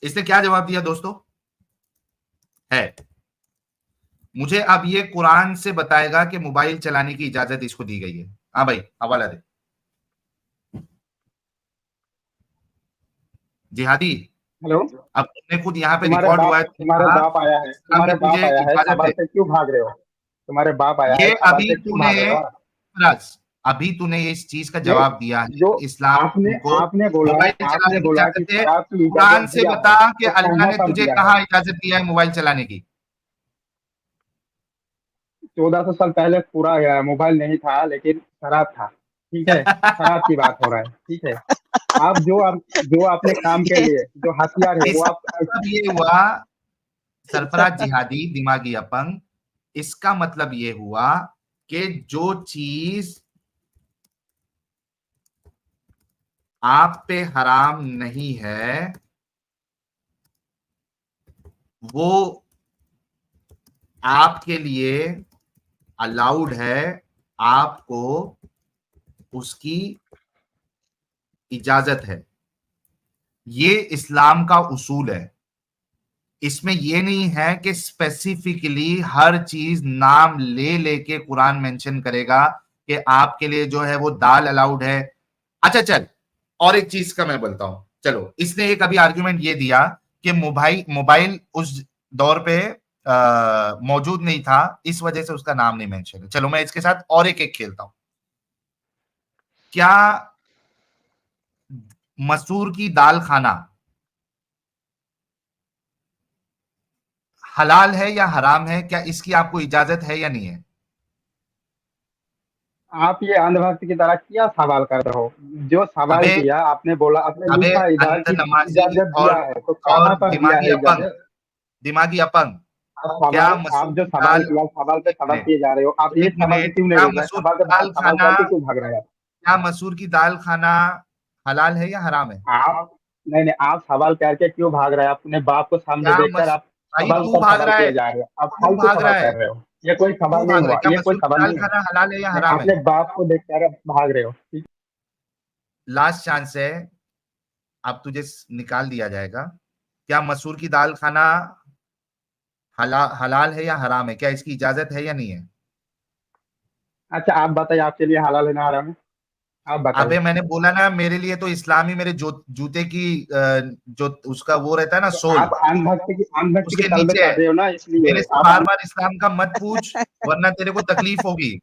इसने क्या जवाब दिया दोस्तों? है। मुझे अब ये कुरान से बताएगा कि मोबाइल चलाने की इजाजत इसको दी गई है। हाँ भाई, हवाला दे। जिहादी, हेलो, अब तुमने खुद यहाँ पे तुम्हारे रिकॉर्ड हुआ बाप है, तुम्हारे बाप आया है, इस्लाम तुम्हारे में बाप तुझे आया है, इजाजत सवाल है। से क्यों भाग रहे हो? तुम्हारे बाप आया है, ये सवाल अभी से क्यों भाग रहे तूने हो? अभी तूने इस चीज का ये जवाब दिया है जो कि इस्लाम आपने को आपने बोला मोबाइल आपने चलाने की बोला कि इजाजत है। शराब की कुरान इजाजत से दिया बता है, कि तो अल्लाह कहाँ ने पर तुझे दिया है? कहाँ इजाजत दिया है मोबाइल चलाने की? 1400 साल पहले पूरा गया है, मोबाइल नहीं था लेकिन शराब था। ठीक है, शराब की बात हो रहा है। ठीक है, आप जो आपने काम के ये लिए जो हथियार है वो इसका आप मतलब ये हुआ, सरफराज जिहादी दिमागी अपंग, इसका मतलब ये हुआ कि जो चीज आप पे हराम नहीं है वो आपके लिए अलाउड है, आपको उसकी इजाजत है। ये इस्लाम का उसूल है। इसमें ये नहीं है कि स्पेसिफिकली हर चीज नाम ले लेके कुरान मेंशन करेगा कि आपके लिए जो है वो दाल अलाउड है। अच्छा चल, और एक चीज का मैं बोलता हूं। चलो, इसने एक अभी आर्गुमेंट ये दिया कि मोबाइल मोबाइल उस दौर पे मौजूद नहीं था, इस वजह से उसका नाम नहीं मेंशन है। चलो, मैं इसके साथ और एक खेलता हूं। क्या मसूर की दाल खाना हलाल है या हराम है? क्या इसकी आपको इजाजत है या नहीं है? आप ये अंधभक्त की तरह क्या सवाल कर रहे हो? जो सवाल अबे किया आपने बोला, आपने अबे लिखा इधर अंध कि नमाजी इजाजत दिया है, तो कहाँ और पर दिया दिमागी है अपंग, इजाजत? दिमागी अपंग, क्या आप मसूर जो की सवाल दाल, किया, सवाल पे एक सवाल मिनट किए जा रहे हो। आप एक एक सवाल से मिनट, क्यों नहीं क्या रुक रहे? मसूर सवाल की पे दाल सवाल खाना, करके क्यों भाग रहे हैं? क्या मसूर की दाल खाना हलाल है या हराम है? आप नहीं नहीं, आप सवाल करके क्यों भाग रहे हैं? अपने बाप को सामने क्या देखकर मस आप भाई सवाल तू पर भाग सवाल रहा है, किए जा रहे हो। आप तू फालतू भाग सवाल रहा है, कर रहे हो। ये कोई तू सवाल नहीं भाग रहा है। हुआ, क्या ये कोई मसूर की सवाल दाल नहीं है। खाना हलाल है या नहीं, हराम है? अपने बाप को देखकर आप भाग रहे हो। ठीक। लास्ट चांस है, अब तुझे निकाल दिया जाएगा। क्या मसूर की दाल खाना हलाल है या हराम है? क्या इसकी इजाजत है या नहीं है? अच्छा, आप बताइए, आपके लिए हलाल है ना हराम है? आप बताइए। अबे मैंने बोला ना, मेरे लिए तो इस्लामी मेरे जूते की जो उसका वो रहता है ना, तो सोल, आप अंधभक्ति की उसके तलबे नीचे कर है। रहे हो ना, इसलिए मेरे से आप बार बार इस्लाम का मत पूछ, वरना तेरे को तकलीफ होगी।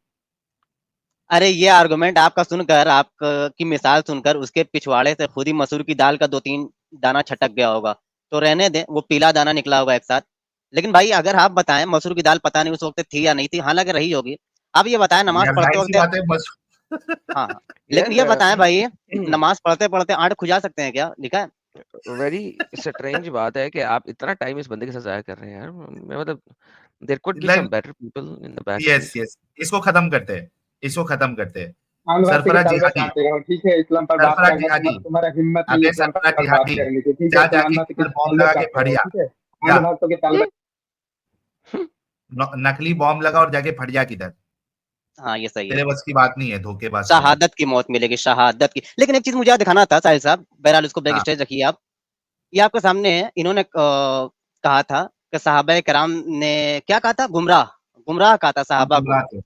अरे ये आर्गुमेंट आपका सुनकर, आप की मिसाल सुनकर उसके पिछवाड़े से खुद ही मसूर की दाल का 2-3 दाना छटक गया होगा। तो रहने दें, वो पीला दाना निकला होगा एक साथ। लेकिन भाई अगर आप बताएं, मसूर की दाल पता नहीं उस वक्त थी या नहीं थी, हालांकि रही होगी। आप ये बताएं, नमाज यार पढ़ते जाहिर सी वक्त। बात है, हाँ हाँ, लेकिन ये यार बताएं भाई, नमाज पढ़ते पढ़ते आंख खुजा सकते हैं क्या? लिखा है। वेरी स्ट्रेंज बात है कि आप इतना टाइम इस बंदे के साथ जाया कर रहे हैं यार। मैं मतलब there could be some better people in the yes background. Yes, इसको खत्म करते हैं, इसको खत्म करते हैं। अंधभक्ति की सरफराज तलबे जिहादी, चाहते हो। ठीक है, इस्लाम पर बात सरफराज करना जिहादी, तुम्हारा हिम्मत नहीं है अबे इस्लाम सरफराज पर बात जिहादी, करने की। ठीक है, जा तुम जाके अंधभक्ति की किधर बॉम्ब तलबे लगा के चाहते फट हो। जा, ठीक है, जा अंधभक्तों के तलबे। नकली बॉम्ब लगा और जाके फट जा किधर। हाँ ये सही है। तेरे बस की बात नहीं है धोखेबाज कहीं। शहादत की मौत मिलेगी, शहादत की। लेकिन एक चीज मुझे दिखाना था साहिल साहब, बहरहाल उसको बैक हाँ, स्टेज रखिए आप। ये आपके सामने है, इन्होंने कहा था कि सहाबा कराम ने क्या कहा था? गुमराह, गुमराह कहा था हाँ, सहाबा को। गुमराह थे।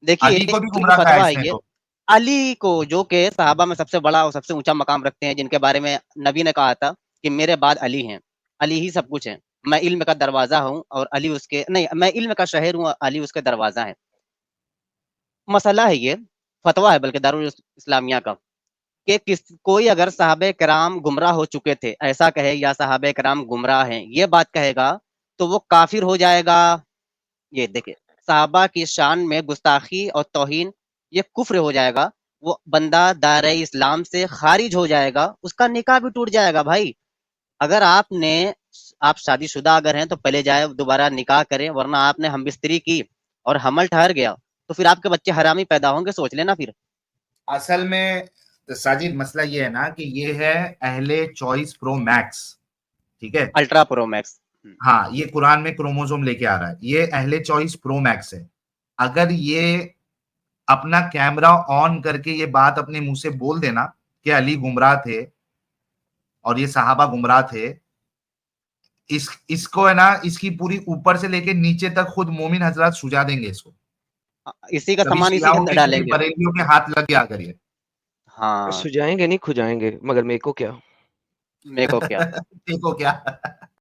देखिए अली को भी एक गुमराह कहा फतवा है इसने ये, तो। अली को, जो कि सहाबा में सबसे बड़ा और सबसे ऊंचा मकाम रखते हैं, जिनके बारे में नबी ने कहा था कि मेरे बाद अली हैं, अली ही सब कुछ है। मैं इल्म का दरवाजा हूँ और अली उसके नहीं, मैं इल्म का शहर हूँ, अली उसके दरवाजा है। मसला है ये, फतवा है बल्कि दारुल इस्लामिया का, कि किस कोई अगर साहबे कराम गुमराह हो चुके थे ऐसा कहे, या साहबे कराम गुमराह हैं ये बात कहेगा, तो वो काफिर हो जाएगा। ये देखिए, साहबा की शान में गुस्ताखी और तौहीन, ये कुफ्र हो जाएगा। वो बंदा दायरे इस्लाम से खारिज हो जाएगा, उसका निकाह भी टूट जाएगा भाई। अगर आप शादीशुदा अगर हैं तो पहले जाए दोबारा निकाह करें, वरना आपने हमबिस्तरी की और हमल ठहर गया, तो फिर आपके बच्चे हरामी पैदा होंगे, सोच लेना फिर। असल में साजिद मसला ये है ना कि ये है अहले चॉइस प्रो मैक्स, ठीक है। Ultra pro max. हाँ, ये कुरान में क्रोमोसोम लेके आ रहा है। ये अहले चॉइस प्रो मैक्स है। अगर ये अपना कैमरा ऑन करके ये बात अपने मुंह से बोल देना कि अली गुमराह थे और ये सहाबा गुमराह थे, इसको है ना, इसकी पूरी ऊपर से लेके नीचे तक खुद मोमिन हजरत सुझा देंगे इसको। इसी का कभी सामान इसी के शियाओं अंदर के, कभी डालेंगे। बरेलियों के हाथ लग गया करिए। हाँ, सुझाएंगे नहीं खुजाएंगे, मगर मेरे को क्या। मेरे को क्या। देखो क्या